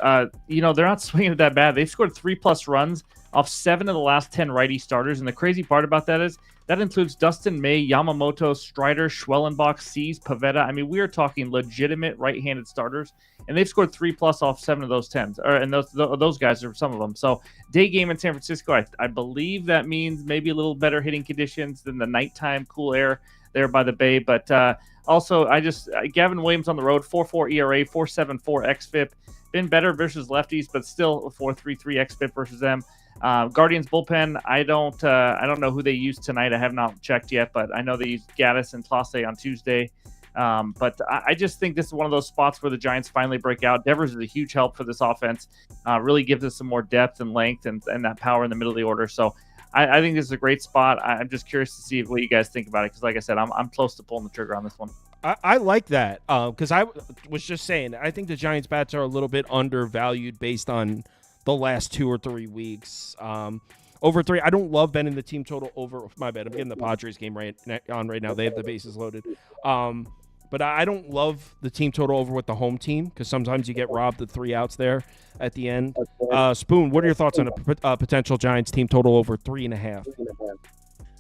They're not swinging it that bad. They've scored 3+ runs off 7 of the last 10 righty starters, and the crazy part about that is that includes Dustin May, Yamamoto, Strider, Schwellenbach, Cease, Pavetta. I mean, we are talking legitimate right-handed starters, and they've scored 3+ off 7 of those 10s, and those guys are some of them. So day game in San Francisco, I believe that means maybe a little better hitting conditions than the nighttime cool air there by the Bay. But also, Gavin Williams on the road, 4.4 ERA, 4.74 xFIP, been better versus lefties, but still a 4.33 xFIP versus them. Guardians bullpen, I don't know who they used tonight. I have not checked yet, but I know they used Gaddis and Clase on Tuesday. But I just think this is one of those spots where the Giants finally break out. Devers is a huge help for this offense. Really gives us some more depth and length and that power in the middle of the order. So I think this is a great spot. I'm just curious to see what you guys think about it, because like I said, I'm close to pulling the trigger on this one. I like that because I was just saying, I think the Giants bats are a little bit undervalued based on the last 2 or 3 weeks. Over 3, I don't love betting the team total over. My bad, I'm getting the Padres game right now. They have the bases loaded. But I don't love the team total over with the home team, because sometimes you get robbed of 3 outs there at the end. Spoon, what are your thoughts on a potential Giants team total over 3.5?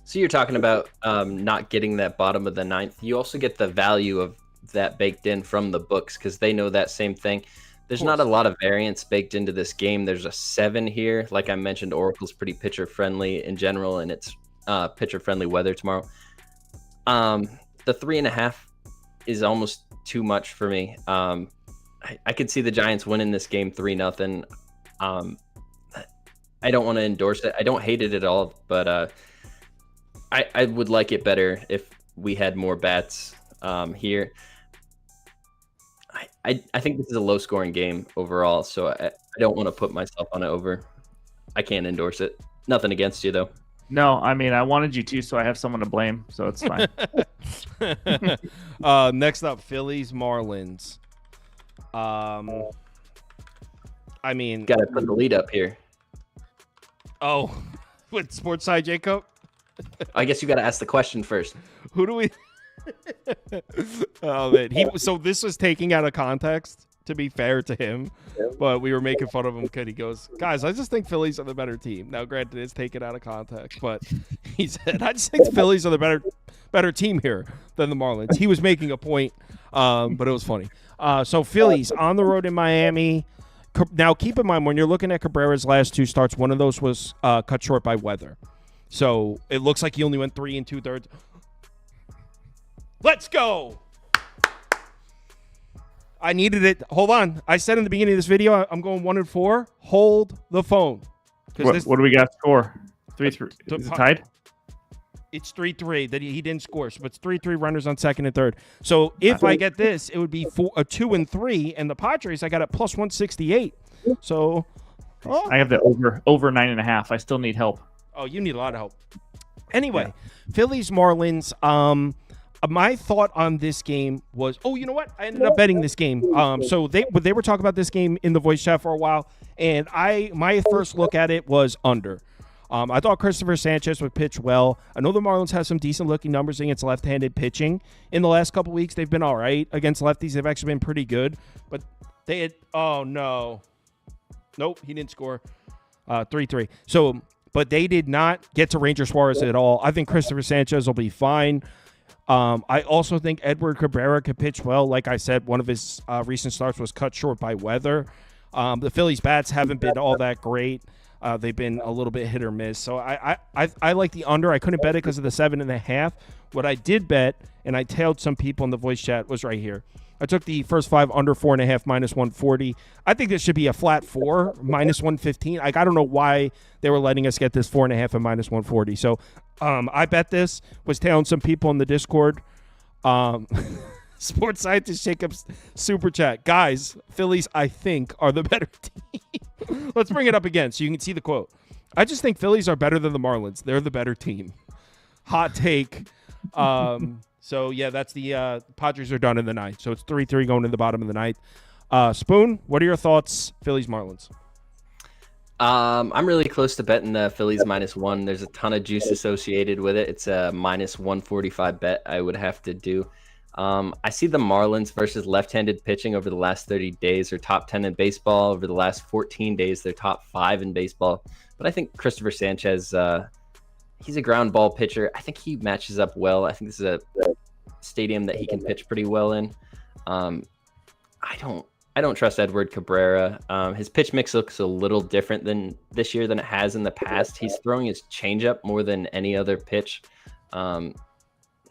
So you're talking about not getting that bottom of the 9th. You also get the value of that baked in from the books, because they know that same thing. There's not a lot of variance baked into this game. There's a 7 here. Like I mentioned, Oracle's pretty pitcher-friendly in general, and it's pitcher-friendly weather tomorrow. The 3.5 is almost too much for me. I could see the Giants winning this game 3-0. I don't want to endorse it. I don't hate it at all, but I would like it better if we had more bats here. I think this is a low-scoring game overall, so I don't want to put myself on it over. I can't endorse it. Nothing against you, though. No, I mean, I wanted you to, so I have someone to blame, so it's fine. Next up, Phillies, Marlins. I mean... Got to put the lead up here. Oh, with Sports Side, Jacob? I guess you got to ask the question first. Who do we... Oh, man. So this was taking out of context, to be fair to him, but we were making fun of him because he goes, guys, I just think Phillies are the better team. Now, granted, it's taken out of context, but he said, I just think the Phillies are the better team here than the Marlins. He was making a point, but it was funny. So Phillies on the road in Miami. Now, keep in mind, when you're looking at Cabrera's last 2 starts, one of those was cut short by weather. So it looks like he only went 3 2/3. Let's go. I needed it. Hold on. I said in the beginning of this video, I'm going 1-4. Hold the phone. What do we got score? 3-3. Is it tied? It's 3-3 that he didn't score. So it's 3-3 runners on second and third. So if I get this, it would be 2-3. And the Padres, I got it plus 168. So I have the over 9.5. I still need help. Oh, you need a lot of help. Anyway, Phillies, Marlins. My thought on this game was, you know what? I ended up betting this game. So they were talking about this game in the voice chat for a while, and my first look at it was under. I thought Christopher Sanchez would pitch well. I know the Marlins have some decent-looking numbers against left-handed pitching. In the last couple weeks, they've been all right. Against lefties, they've actually been pretty good. But they had – oh, no. Nope, he didn't score. 3-3. So, but they did not get to Ranger Suarez at all. I think Christopher Sanchez will be fine. I also think Edward Cabrera could pitch well. Like I said, one of his recent starts was cut short by weather. The Phillies bats haven't been all that great. They've been a little bit hit or miss. So I like the under. I couldn't bet it because of the 7.5. What I did bet, and I tailed some people in the voice chat, was right here. I took the first 5 under 4.5 minus 140. I think this should be a flat 4 minus 115. Like, I don't know why they were letting us get this 4.5 and minus 140. So I bet this. Was telling some people in the Discord. Sports Scientist Jacob's super chat. Guys, Phillies, I think, are the better team. Let's bring it up again so you can see the quote. I just think Phillies are better than the Marlins. They're the better team. Hot take. So, yeah, that's the Padres are done in the ninth. So it's 3-3 going to the bottom of the ninth. Spoon, what are your thoughts, Phillies, Marlins? I'm really close to betting the Phillies -1. There's a ton of juice associated with it. It's a -145 bet I would have to do. I see the Marlins versus left-handed pitching over the last 30 days. They're top 10 in baseball. Over the last 14 days, they're top 5 in baseball. But I think Christopher Sanchez, he's a ground ball pitcher. I think he matches up well. I think this is a stadium that he can pitch pretty well in. I don't trust Edward Cabrera. His pitch mix looks a little different than this year than it has in the past. He's throwing his changeup more than any other pitch.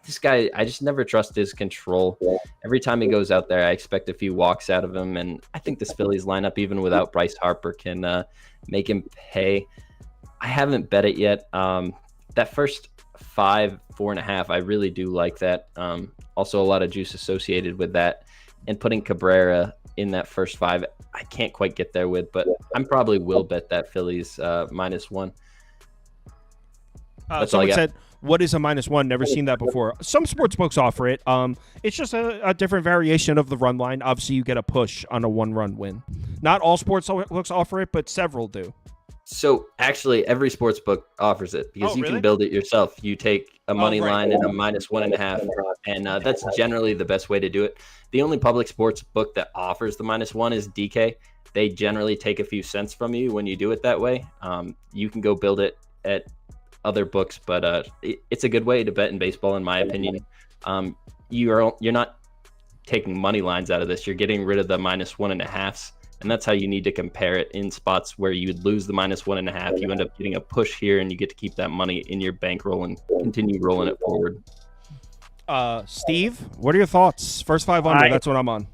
This guy, I just never trust his control. Every time he goes out there, I expect a few walks out of him. And I think this Phillies lineup, even without Bryce Harper, can make him pay. I haven't bet it yet. That first 5, 4.5, I really do like that. Also, a lot of juice associated with that. And putting Cabrera in that first 5, I can't quite get there with, but I probably will bet that Phillies -1. That's all I got. Said, what is a -1? Never seen that before. Some sports books offer it. It's just a different variation of the run line. Obviously, you get a push on a 1-run win. Not all sports books offer it, but several do. So actually, every sports book offers it because you can build it yourself. You take a money line and a -1.5, and that's generally the best way to do it. The only public sports book that offers the -1 is DK. They generally take a few cents from you when you do it that way. You can go build it at other books, but it's a good way to bet in baseball, in my opinion. You're not taking money lines out of this. You're getting rid of the -1.5s. And that's how you need to compare it in spots where you would lose the -1.5. You end up getting a push here, and you get to keep that money in your bankroll and continue rolling it forward. Steve, what are your thoughts? First 5 under, that's what I'm on.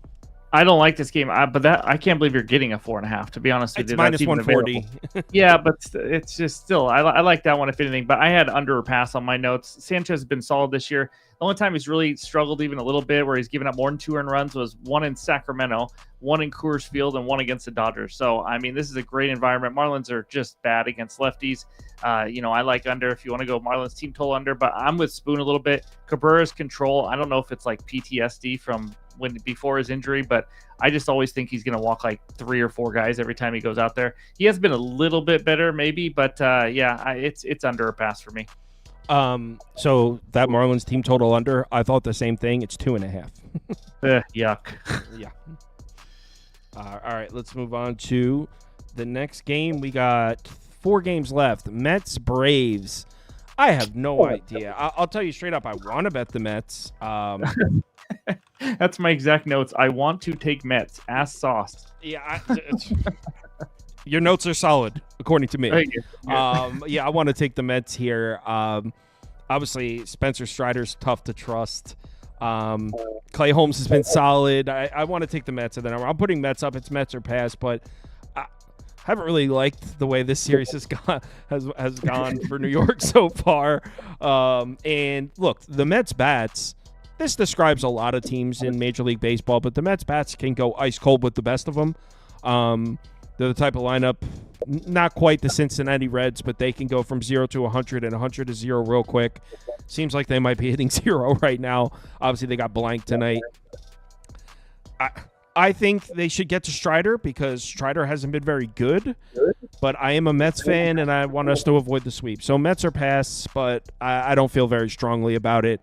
I don't like this game, but I can't believe you're getting a 4.5. To be honest with you, it's -140. Yeah, but it's just still, I like that one if anything. But I had under or pass on my notes. Sanchez has been solid this year. The only time he's really struggled even a little bit, where he's given up more than 2 earned runs, was 1 in Sacramento, 1 in Coors Field, and 1 against the Dodgers. So I mean, this is a great environment. Marlins are just bad against lefties. I like under if you want to go Marlins team total under, but I'm with Spoon a little bit. Cabrera's control, I don't know if it's like PTSD from before his injury, but I just always think he's going to walk like 3 or 4 guys every time he goes out there. He has been a little bit better maybe, but it's under or pass for me. So that Marlins team total under, I thought the same thing. It's 2.5. Yuck. Yeah. All right, let's move on to the next game. We got 4 games left. Mets, Braves. I have no idea. I'll tell you straight up, I want to bet the Mets. That's my exact notes. I want to take Mets. Ass sauce. Yeah. Your notes are solid, according to me. Yeah, I want to take the Mets here. Obviously, Spencer Strider's tough to trust. Clay Holmes has been solid. I want to take the Mets, and then I'm putting Mets up. It's Mets or pass, but I haven't really liked the way this series has gone for New York so far. And look, the Mets bats. This describes a lot of teams in Major League Baseball, but the Mets bats can go ice cold with the best of them. They're the type of lineup, not quite the Cincinnati Reds, but they can go from 0 to 100 and 100 to 0 real quick. Seems like they might be hitting 0 right now. Obviously, they got blanked tonight. I think they should get to Strider because Strider hasn't been very good, but I am a Mets fan, and I want us to avoid the sweep. So Mets are pass, but I don't feel very strongly about it.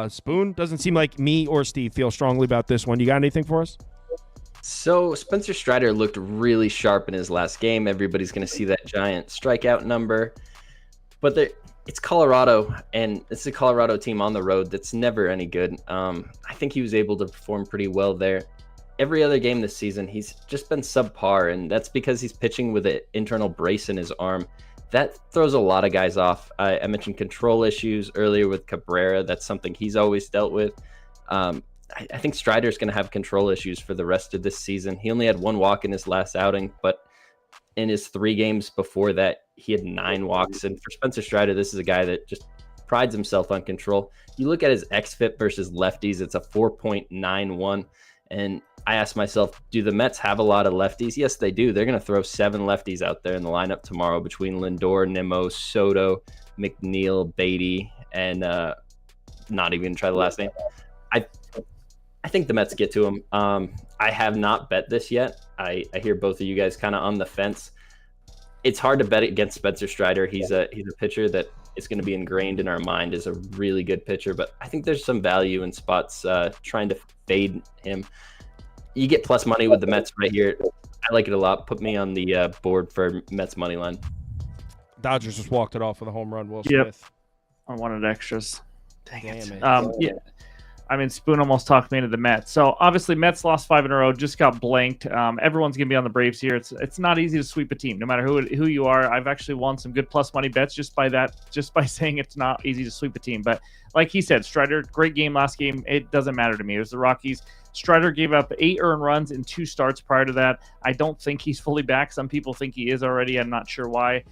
Spoon, doesn't seem like me or Steve feel strongly about this one. You got anything for us? So Spencer Strider looked really sharp in his last game. Everybody's going to see that giant strikeout number. But it's Colorado, and it's a Colorado team on the road that's never any good. I think he was able to perform pretty well there. Every other game this season, he's just been subpar, and that's because he's pitching with an internal brace in his arm. That throws a lot of guys off. I mentioned control issues earlier with Cabrera. That's something he's always dealt with. I think Strider's going to have control issues for the rest of this season. He only had 1 walk in his last outing, but in his 3 games before that, he had 9 walks. And for Spencer Strider, this is a guy that just prides himself on control. You look at his xFIP versus lefties, it's a 4.91. And I asked myself, do the Mets have a lot of lefties? Yes, they do. They're going to throw 7 lefties out there in the lineup tomorrow between Lindor, Nimmo, Soto, McNeil, Beatty, and not even going to try the last name. I think the Mets get to him. I have not bet this yet. I hear both of you guys kind of on the fence. It's hard to bet against Spencer Strider. He's a pitcher that is going to be ingrained in our mind as a really good pitcher, but I think there's some value in spots trying to fade him. You get plus money with the Mets right here. I like it a lot. Put me on the board for Mets money line. Dodgers just walked it off with a home run. Will Yep. Smith. I wanted extras. Dang Damn it. it. Yeah. I mean, Spoon almost talked me into the Mets. So obviously, Mets lost 5 in a row, just got blanked. Everyone's gonna be on the Braves here. It's not easy to sweep a team, no matter who you are. I've actually won some good plus money bets just by saying it's not easy to sweep a team. But like he said, Strider, great game last game. It doesn't matter to me. It was the Rockies. Strider gave up 8 earned runs in 2 starts prior to that. I don't think he's fully back. Some people think he is already. I'm not sure why.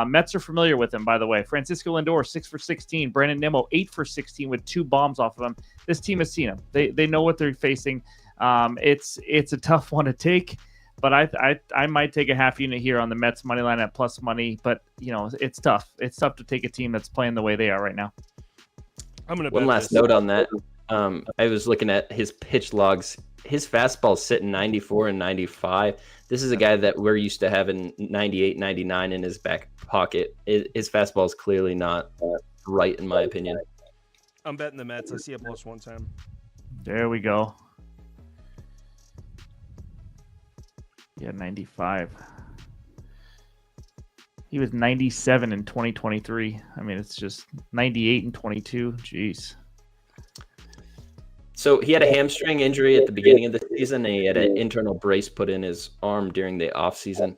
Mets are familiar with him, by the way. Francisco Lindor, 6 for 16. Brandon Nimmo, 8 for 16 with 2 bombs off of him. This team has seen him. They know what they're facing. It's a tough one to take, but I might take a half unit here on the Mets money line at plus money. But it's tough. It's tough to take a team that's playing the way they are right now. One last note on that. I was looking at his pitch logs. His fastball's sitting 94 and 95. This is a guy that we're used to having 98, 99 in his back pocket. His fastball is clearly not right, in my opinion. I'm betting the Mets. I see a plus 110. There we go. Yeah, 95. He was 97 in 2023. I mean, it's just 98 and 22. Jeez. So he had a hamstring injury at the beginning of the season, and he had an internal brace put in his arm during the offseason.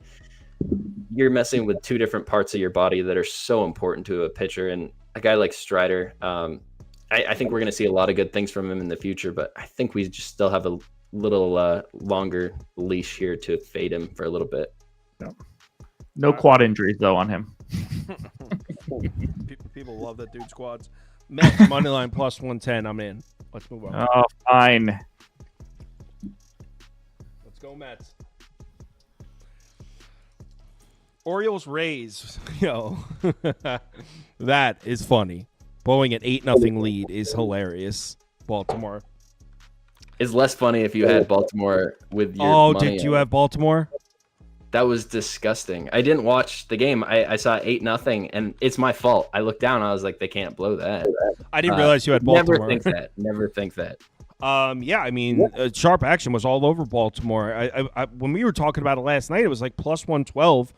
You're messing with 2 different parts of your body that are so important to a pitcher, and a guy like Strider, I think we're going to see a lot of good things from him in the future, but I think we just still have a little longer leash here to fade him for a little bit. No quad injuries, though, on him. People love that dude's quads. Mets moneyline plus 110. I'm in. Let's move on. Oh, fine. Let's go Mets. Orioles Rays. That is funny. Blowing an 8-0 lead is hilarious. Baltimore. It's less funny if you had Baltimore with your money. Did you have Baltimore? That was disgusting. I didn't watch the game. I saw 8-0, and it's my fault. I looked down. I was like, they can't blow that. I didn't realize you had Baltimore. Never think that. Yeah, I mean, sharp action was all over Baltimore. I when we were talking about it last night, it was like plus 112.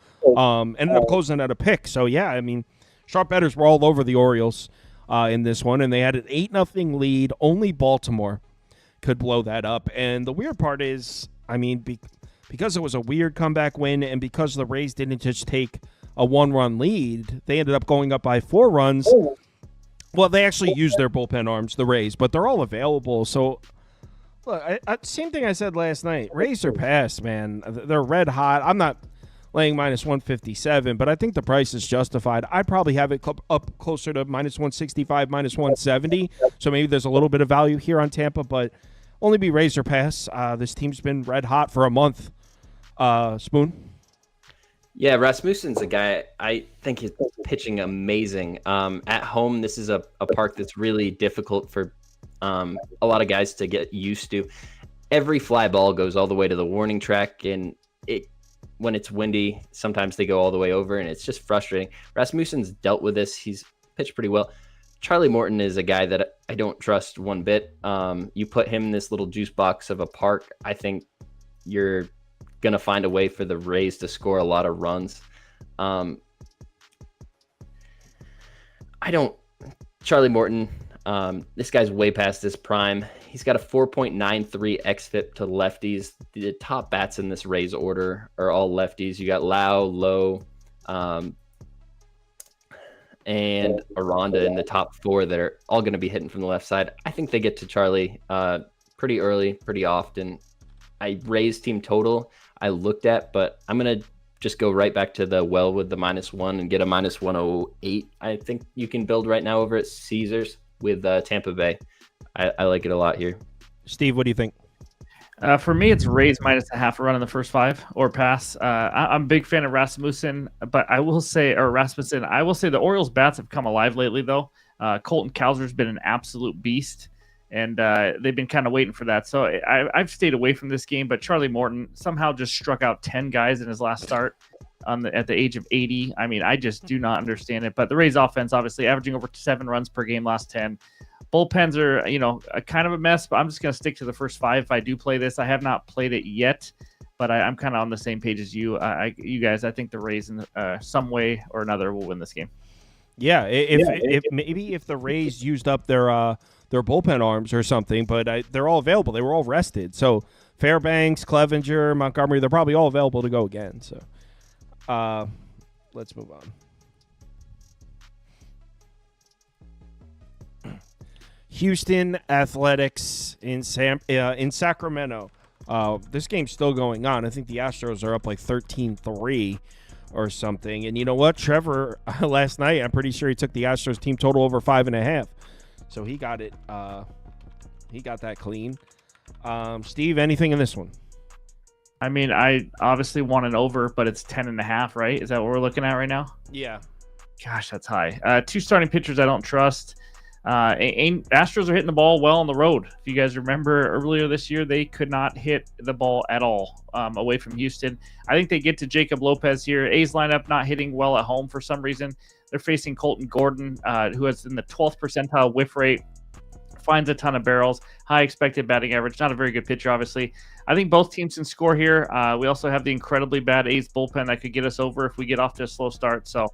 Ended up closing at a pick. So, yeah, I mean, sharp bettors were all over the Orioles in this one, and they had an 8-0 lead. Only Baltimore could blow that up. And the weird part is, I mean, because it was a weird comeback win and because the Rays didn't just take a 1-run lead, they ended up going up by 4 runs. Well, they actually used their bullpen arms, the Rays, but they're all available. So, look, same thing I said last night. Rays are past, man. They're red hot. I'm not laying minus 157, but I think the price is justified. I'd probably have it up closer to minus 165, minus 170. So maybe there's a little bit of value here on Tampa, but only be Rays or pass. This team's been red hot for a month. Spoon? Yeah, Rasmussen's a guy I think he's pitching amazing. At home, this is a park that's really difficult for a lot of guys to get used to. Every fly ball goes all the way to the warning track, and when it's windy, sometimes they go all the way over, and it's just frustrating. Rasmussen's dealt with this. He's pitched pretty well. Charlie Morton is a guy that I don't trust one bit. You put him in this little juice box of a park, I think you're going to find a way for the Rays to score a lot of runs. Charlie Morton, this guy's way past his prime. He's got a 4.93 xFIP to lefties. The top bats in this Rays order are all lefties. You got Lau, Lowe, and Aranda in the top 4 that are all going to be hitting from the left side. I think they get to Charlie pretty early, pretty often. I raised team total I looked at, but I'm going to just go right back to the well with the -1 and get a -108. I think you can build right now over at Caesars with Tampa Bay. I like it a lot here. Steve, what do you think? For me, it's Rays -0.5 run in the first 5 or pass. I'm a big fan of Rasmussen, but I will say the Orioles bats have come alive lately, though. Colton Cowser's been an absolute beast, and they've been kind of waiting for that. So I've stayed away from this game, but Charlie Morton somehow just struck out 10 guys in his last start at the age of 80. I mean, I just do not understand it. But the Rays offense, obviously, averaging over 7 runs per game last 10. Bullpens are, a kind of a mess, but I'm just going to stick to the first 5 if I do play this. I have not played it yet, but I'm kind of on the same page as you. You guys, I think the Rays in some way or another will win this game. Yeah, if the Rays used up their bullpen arms or something, but they're all available. They were all rested. So Fairbanks, Clevenger, Montgomery, they're probably all available to go again. So let's move on. Houston Athletics in Sacramento. This game's still going on. I think the Astros are up like 13-3 or something. And you know what? Trevor, last night, I'm pretty sure he took the Astros team total over 5.5. So he got it. He got that clean. Steve, anything in this one? I mean, I obviously want an over, but it's 10.5, right? Is that what we're looking at right now? Yeah. Gosh, that's high. 2 starting pitchers I don't trust. Astros are hitting the ball well on the road. If you guys remember earlier this year, they could not hit the ball at all away from Houston. I think they get to Jacob Lopez here. A's lineup not hitting well at home for some reason. They're facing Colton Gordon, who is in the 12th percentile whiff rate, finds a ton of barrels, high expected batting average. Not a very good pitcher, obviously. I think both teams can score here. We also have the incredibly bad A's bullpen that could get us over if we get off to a slow start. So,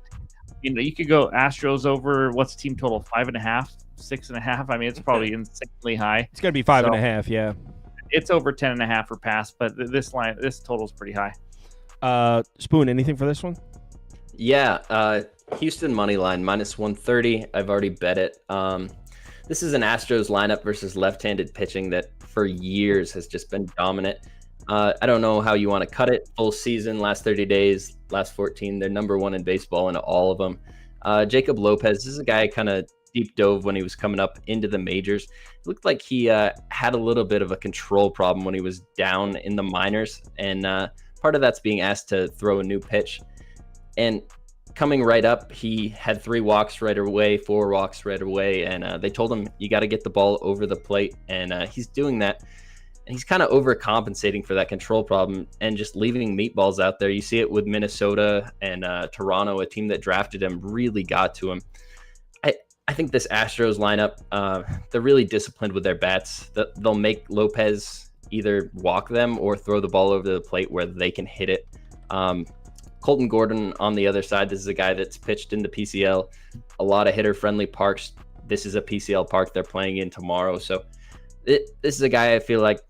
you could go Astros over, what's team total, 5.5, 6.5? I mean, it's probably insanely high. It's going to be 5.5, yeah. It's over 10.5 for pass, but this total is pretty high. Spoon, anything for this one? Yeah, Houston money line -130. I've already bet it. This is an Astros lineup versus left-handed pitching that for years has just been dominant. I don't know how you want to cut it. Full season, last 30 days, last 14, they're number 1 in baseball in all of them. Jacob Lopez, this is a guy kind of deep dove when he was coming up into the majors. It looked like he had a little bit of a control problem when he was down in the minors, and part of that's being asked to throw a new pitch. And coming right up, he had 3 walks right away, 4 walks right away, and they told him, you got to get the ball over the plate, and he's doing that. And he's kind of overcompensating for that control problem and just leaving meatballs out there. You see it with Minnesota and Toronto, a team that drafted him, really got to him. I think this Astros lineup, they're really disciplined with their bats. They'll make Lopez either walk them or throw the ball over the plate where they can hit it. Colton Gordon on the other side, this is a guy that's pitched in the PCL, a lot of hitter-friendly parks. This is a PCL park they're playing in tomorrow. So this is a guy I feel like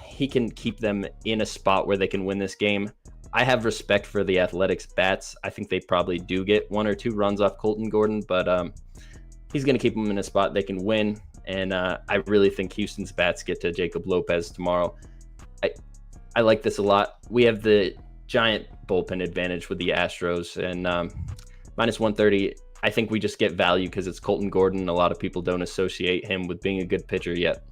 he can keep them in a spot where they can win this game. I have respect for the Athletics bats. I think they probably do get 1 or 2 runs off Colton Gordon, but he's going to keep them in a spot they can win. And I really think Houston's bats get to Jacob Lopez tomorrow. I like this a lot. We have the giant bullpen advantage with the Astros, and -130. I think we just get value because it's Colton Gordon. A lot of people don't associate him with being a good pitcher yet.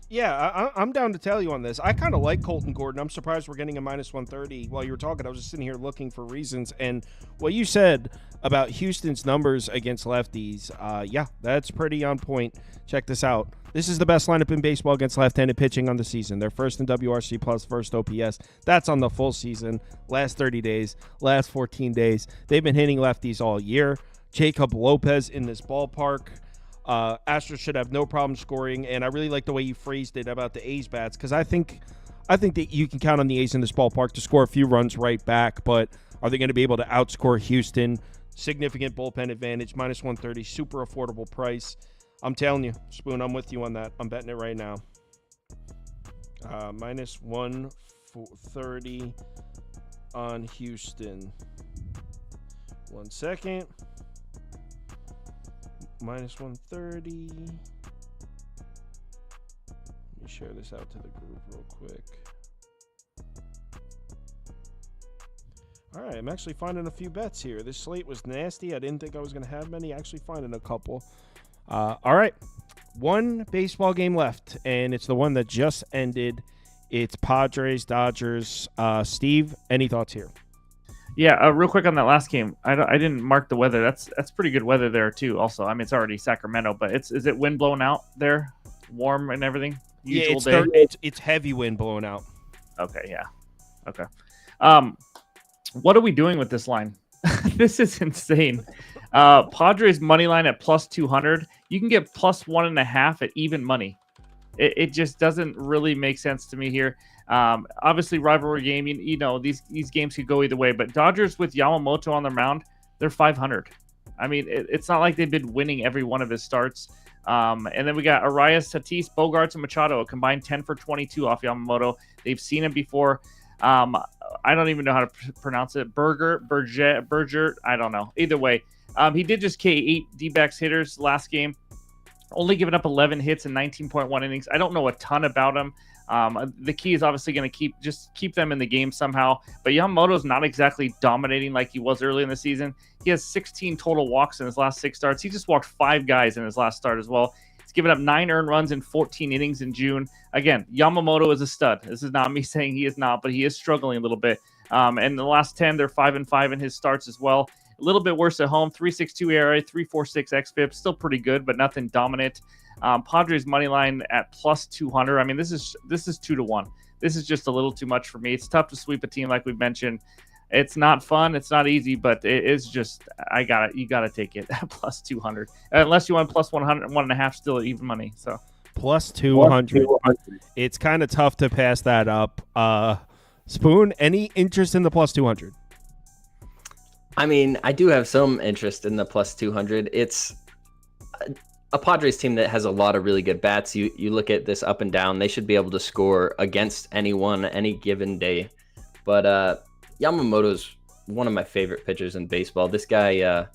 Yeah, I'm down to tell you on this. I kind of like Colton Gordon. I'm surprised we're getting a -130. While you were talking, I was just sitting here looking for reasons. And what you said about Houston's numbers against lefties, yeah, that's pretty on point. Check this out. This is the best lineup in baseball against left-handed pitching on the season. They're first in WRC plus, first OPS. That's on the full season, last 30 days, last 14 days. They've been hitting lefties all year. Jacob Lopez in this ballpark. Astros should have no problem scoring, and I really like the way you phrased it about the A's bats, because I think that you can count on the A's in this ballpark to score a few runs right back, but are they going to be able to outscore Houston? Significant bullpen advantage, -130, super affordable price. I'm telling you, Spoon, I'm with you on that. I'm betting it right now. -130 on Houston. 1 second. -130. Let me me share this out to the group real quick. All right, I'm actually finding a few bets here. This slate was nasty. I didn't think I was going to have many. Actually finding a couple. All right, one baseball game left, and it's the one that just ended. It's Padres, Dodgers. Steve, any thoughts here? Yeah, real quick on that last game. I didn't mark the weather. That's pretty good weather there too. Also, I mean it's already Sacramento, but is it wind blowing out there, warm and everything? Usual day. It's heavy wind blowing out. Okay, yeah, okay. What are we doing with this line? This is insane. Padres money line at plus 200. You can get plus 1.5 at even money. It just doesn't really make sense to me here. Obviously, rivalry game. You know these games could go either way. But Dodgers with Yamamoto on the mound, they're 500. I mean, it's not like they've been winning every one of his starts. And then we got Arias, Tatis, Bogarts, and Machado, a combined 10 for 22 off Yamamoto. They've seen him before. I don't even know how to pronounce it. Berger, I don't know. Either way, he did just K 8 D-backs hitters last game. Only giving up 11 hits in 19.1 innings. I don't know a ton about him. The key is obviously going to keep them in the game somehow. But Yamamoto's not exactly dominating like he was early in the season. He has 16 total walks in his last 6 starts. He just walked 5 guys in his last start as well. He's given up 9 earned runs in 14 innings in June. Again, Yamamoto is a stud. This is not me saying he is not, but he is struggling a little bit. And the last 10, they're 5-5 in his starts as well. A little bit worse at home, 3.62 ERA, 3.46 xFIP, still pretty good, but nothing dominant. Padres money line at plus 200. I mean, this is 2-1. This is just a little too much for me. It's tough to sweep a team like we mentioned. It's not fun. It's not easy, but it is just you got to take it at plus 200 unless you want plus 100, 1.5 still at even money. So plus 200. It's kind of tough to pass that up. Spoon, any interest in the plus 200? I mean, I do have some interest in the plus 200. It's a Padres team that has a lot of really good bats. You look at this up and down, they should be able to score against anyone any given day. But Yamamoto's one of my favorite pitchers in baseball. This guy,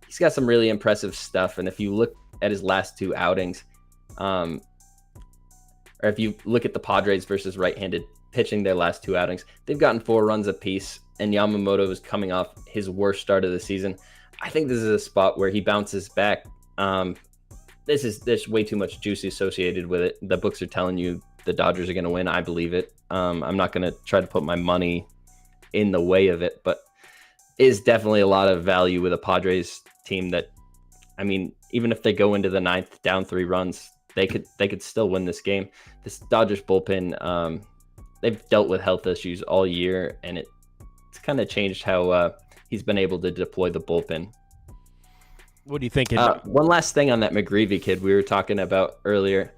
he's got some really impressive stuff. And if you look at his last 2 outings, or if you look at the Padres versus right-handed pitching their last 2 outings, they've gotten 4 runs apiece. And Yamamoto is coming off his worst start of the season. I think this is a spot where he bounces back. There's way too much juice associated with it. The books are telling you the Dodgers are going to win. I believe it. I'm not going to try to put my money in the way of it, but it is definitely a lot of value with a Padres team that, I mean, even if they go into the 9th down 3 runs, they could still win this game. This Dodgers bullpen, they've dealt with health issues all year, and it's kind of changed how he's been able to deploy the bullpen. What do you think? One last thing on that McGreevy kid we were talking about earlier.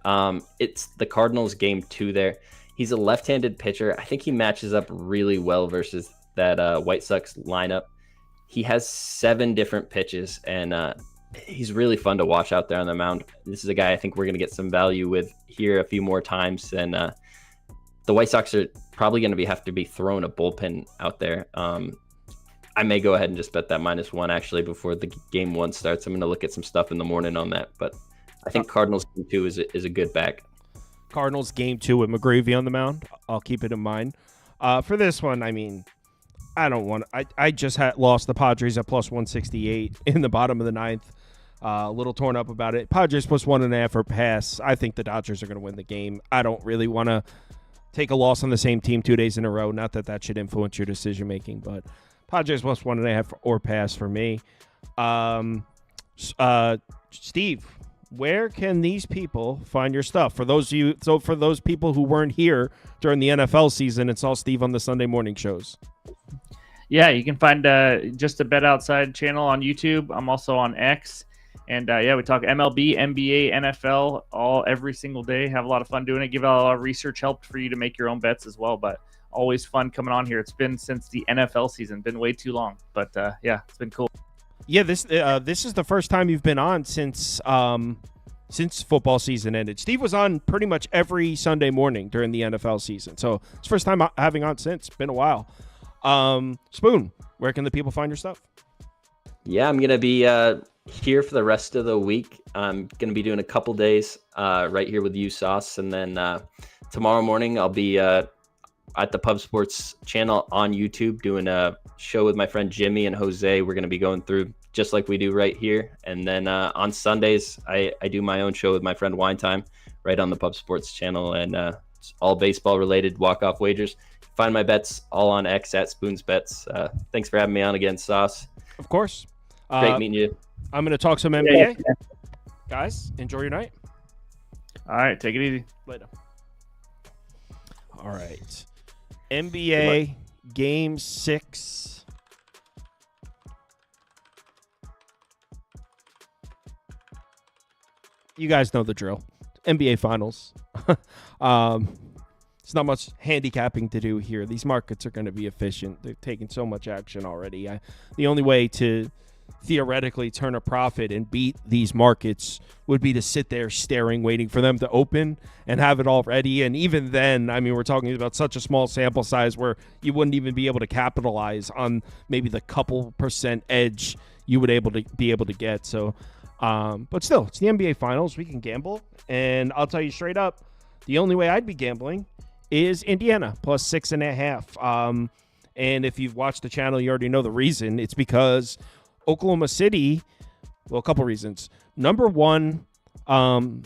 It's the Cardinals game 2 there. He's a left-handed pitcher. I think he matches up really well versus that White Sox lineup. He has 7 different pitches, and he's really fun to watch out there on the mound. This is a guy I think we're going to get some value with here a few more times, and the White Sox are probably going to have to be throwing a bullpen out there. I may go ahead and just bet that -1 actually before the game 1 starts. I'm going to look at some stuff in the morning on that, but I think Cardinals game 2 is a good back. Cardinals game 2 with McGreevy on the mound. I'll keep it in mind. For this one, I mean, I don't want. I just lost the Padres at plus 168 in the bottom of the 9th. A little torn up about it. Padres plus 1.5 or pass. I think the Dodgers are going to win the game. I don't really want to take a loss on the same team 2 days in a row. Not that should influence your decision making, but Padres plus 1.5 or pass for me. Steve, where can these people find your stuff? For those people who weren't here during the NFL season and saw Steve on the Sunday morning shows. Yeah, you can find just a Bet Outside channel on YouTube. I'm also on X. And we talk MLB, NBA, NFL every single day. Have a lot of fun doing it. Give out a lot of research help for you to make your own bets as well. But always fun coming on here. It's been since the NFL season. Been way too long. But it's been cool. Yeah, this is the first time you've been on since football season ended. Steve was on pretty much every Sunday morning during the NFL season. So it's first time having on since. Been a while. Spoon, where can the people find your stuff? Yeah, I'm going to be here for the rest of the week. I'm going to be doing a couple days right here with you, Sauce. And then tomorrow morning, I'll be at the Pub Sports channel on YouTube doing a show with my friend Jimmy and Jose. We're going to be going through just like we do right here. And then on Sundays, I do my own show with my friend Wine Time right on the Pub Sports channel. And it's all baseball related walk-off wagers. Find my bets all on X at Spoons Bets. Thanks for having me on again, Sauce. Of course. Great meeting you. I'm going to talk some NBA. Guys, enjoy your night. All right, take it easy. Later. All right. NBA Game 6. You guys know the drill. NBA Finals. It's not much handicapping to do here. These markets are going to be efficient. They're taking so much action already. The only way to theoretically turn a profit and beat these markets would be to sit there staring, waiting for them to open and have it all ready. And even then, I mean, we're talking about such a small sample size where you wouldn't even be able to capitalize on maybe the couple % edge you would be able to get. So, but still, it's the NBA Finals. We can gamble. And I'll tell you straight up, the only way I'd be gambling is Indiana plus 6.5. And if you've watched the channel, you already know the reason. It's because Oklahoma City, well, a couple reasons. Number one,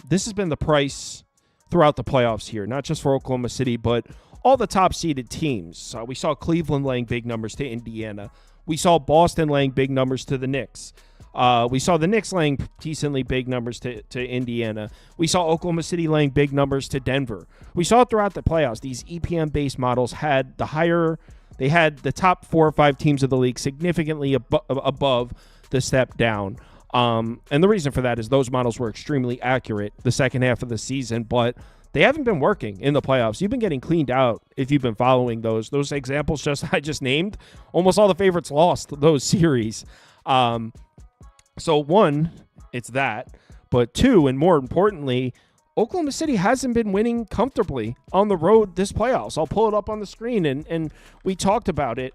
this has been the price throughout the playoffs here, not just for Oklahoma City, but all the top-seeded teams. We saw Cleveland laying big numbers to Indiana. We saw Boston laying big numbers to the Knicks. We saw the Knicks laying decently big numbers to Indiana. We saw Oklahoma City laying big numbers to Denver. We saw throughout the playoffs, these EPM-based models had they had the top 4 or 5 teams of the league significantly above the step down. And the reason for that is those models were extremely accurate the second half of the season, but they haven't been working in the playoffs. You've been getting cleaned out if you've been following those examples I just named. Almost all the favorites lost those series. So one, it's that. But two, and more importantly, Oklahoma City hasn't been winning comfortably on the road this playoffs. I'll pull it up on the screen, and we talked about it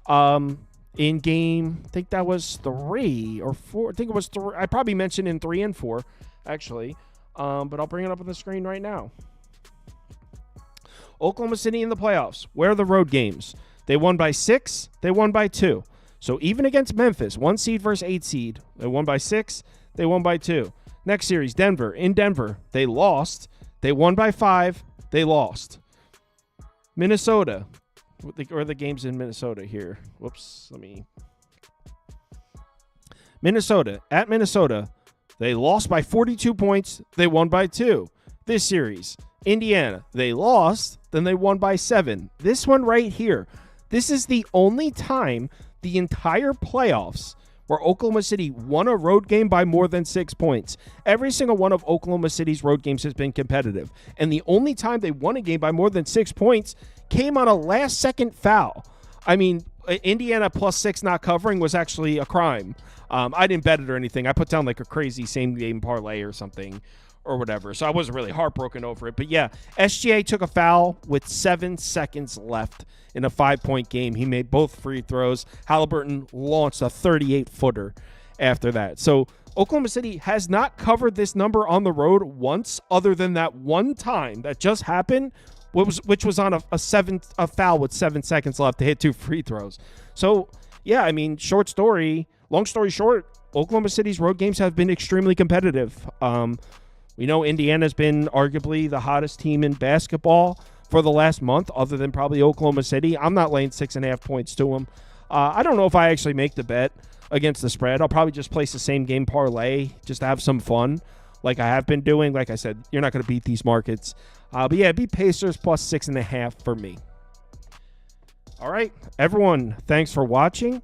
in game, I think that was 3 or 4. I think it was 3. I probably mentioned in 3 and 4, actually. But I'll bring it up on the screen right now. Oklahoma City in the playoffs. Where are the road games? They won by 6. They won by 2. So even against Memphis, 1 seed versus 8 seed, they won by 6. They won by 2. Next series, Denver. In Denver, they lost. They won by 5. They lost. Minnesota. Where are the games in Minnesota here? Whoops. Minnesota. At Minnesota, they lost by 42 points. They won by 2. This series, Indiana. They lost. Then they won by 7. This one right here. This is the only time the entire playoffs where Oklahoma City won a road game by more than 6 points. Every single one of Oklahoma City's road games has been competitive. And the only time they won a game by more than 6 points came on a last-second foul. I mean, Indiana plus 6 not covering was actually a crime. I didn't bet it or anything. I put down like a crazy same-game parlay or something or whatever. So I wasn't really heartbroken over it. But yeah, SGA took a foul with 7 seconds left in a 5-point game. He made both free throws. Halliburton launched a 38-footer after that. So Oklahoma City has not covered this number on the road once, other than that one time that just happened, which was on a foul with 7 seconds left to hit 2 free throws. So yeah, I mean, long story short, Oklahoma City's road games have been extremely competitive. We know Indiana's been arguably the hottest team in basketball for the last month, other than probably Oklahoma City. I'm not laying 6.5 points to them. I don't know if I actually make the bet against the spread. I'll probably just place the same game parlay just to have some fun like I have been doing. Like I said, you're not going to beat these markets. But yeah, beat Pacers plus 6.5 for me. All right, everyone, thanks for watching.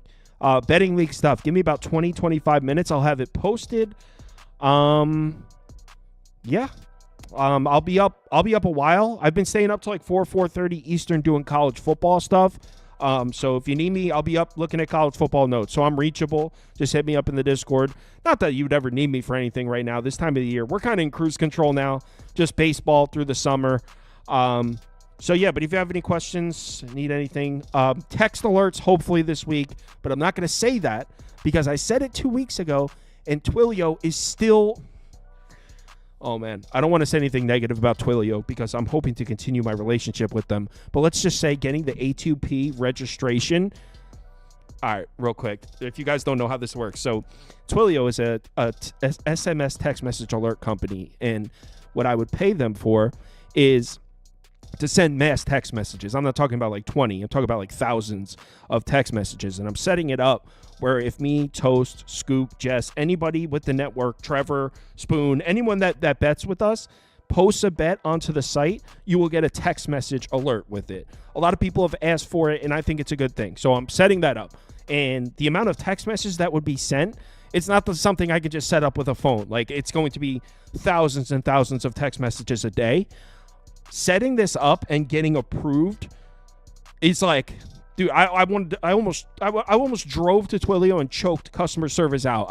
Betting league stuff. Give me about 20, 25 minutes. I'll have it posted. Yeah. I'll be up a while. I've been staying up till like 4:30 Eastern doing college football stuff. So if you need me, I'll be up looking at college football notes. So I'm reachable. Just hit me up in the Discord. Not that you would ever need me for anything right now. This time of the year, we're kind of in cruise control now. Just baseball through the summer. So yeah, but if you have any questions, need anything, text alerts hopefully this week. But I'm not going to say that because I said it 2 weeks ago, And Twilio is still... Oh, man. I don't want to say anything negative about Twilio because I'm hoping to continue my relationship with them. But let's just say getting the A2P registration... All right, real quick. If you guys don't know how this works. So Twilio is a SMS text message alert company. And what I would pay them for is to send mass text messages. I'm not talking about like 20. I'm talking about like thousands of text messages. And I'm setting it up where if me, Toast, Scoop, Jess, anybody with the network, Trevor, Spoon, anyone that bets with us, posts a bet onto the site, you will get a text message alert with it. A lot of people have asked for it, and I think it's a good thing. So I'm setting that up. And the amount of text messages that would be sent, it's not something I could just set up with a phone. Like, it's going to be thousands and thousands of text messages a day. Setting this up and getting approved is like, dude, I almost drove to Twilio and choked customer service out.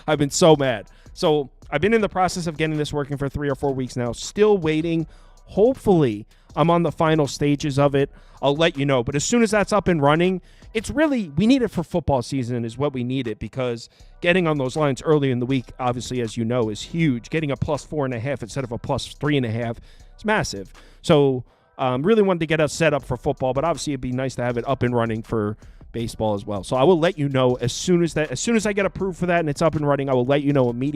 I've been so mad. So I've been in the process of getting this working for 3 or 4 weeks now. Still waiting. Hopefully, I'm on the final stages of it. I'll let you know. But as soon as that's up and running, it's really, we need it for football season is what we need it, because getting on those lines early in the week, obviously, as you know, is huge. Getting a +4.5 instead of a +3.5 is massive. So really wanted to get us set up for football, but obviously it'd be nice to have it up and running for baseball as well. So I will let you know as soon as I get approved for that and it's up and running. I will let you know immediately.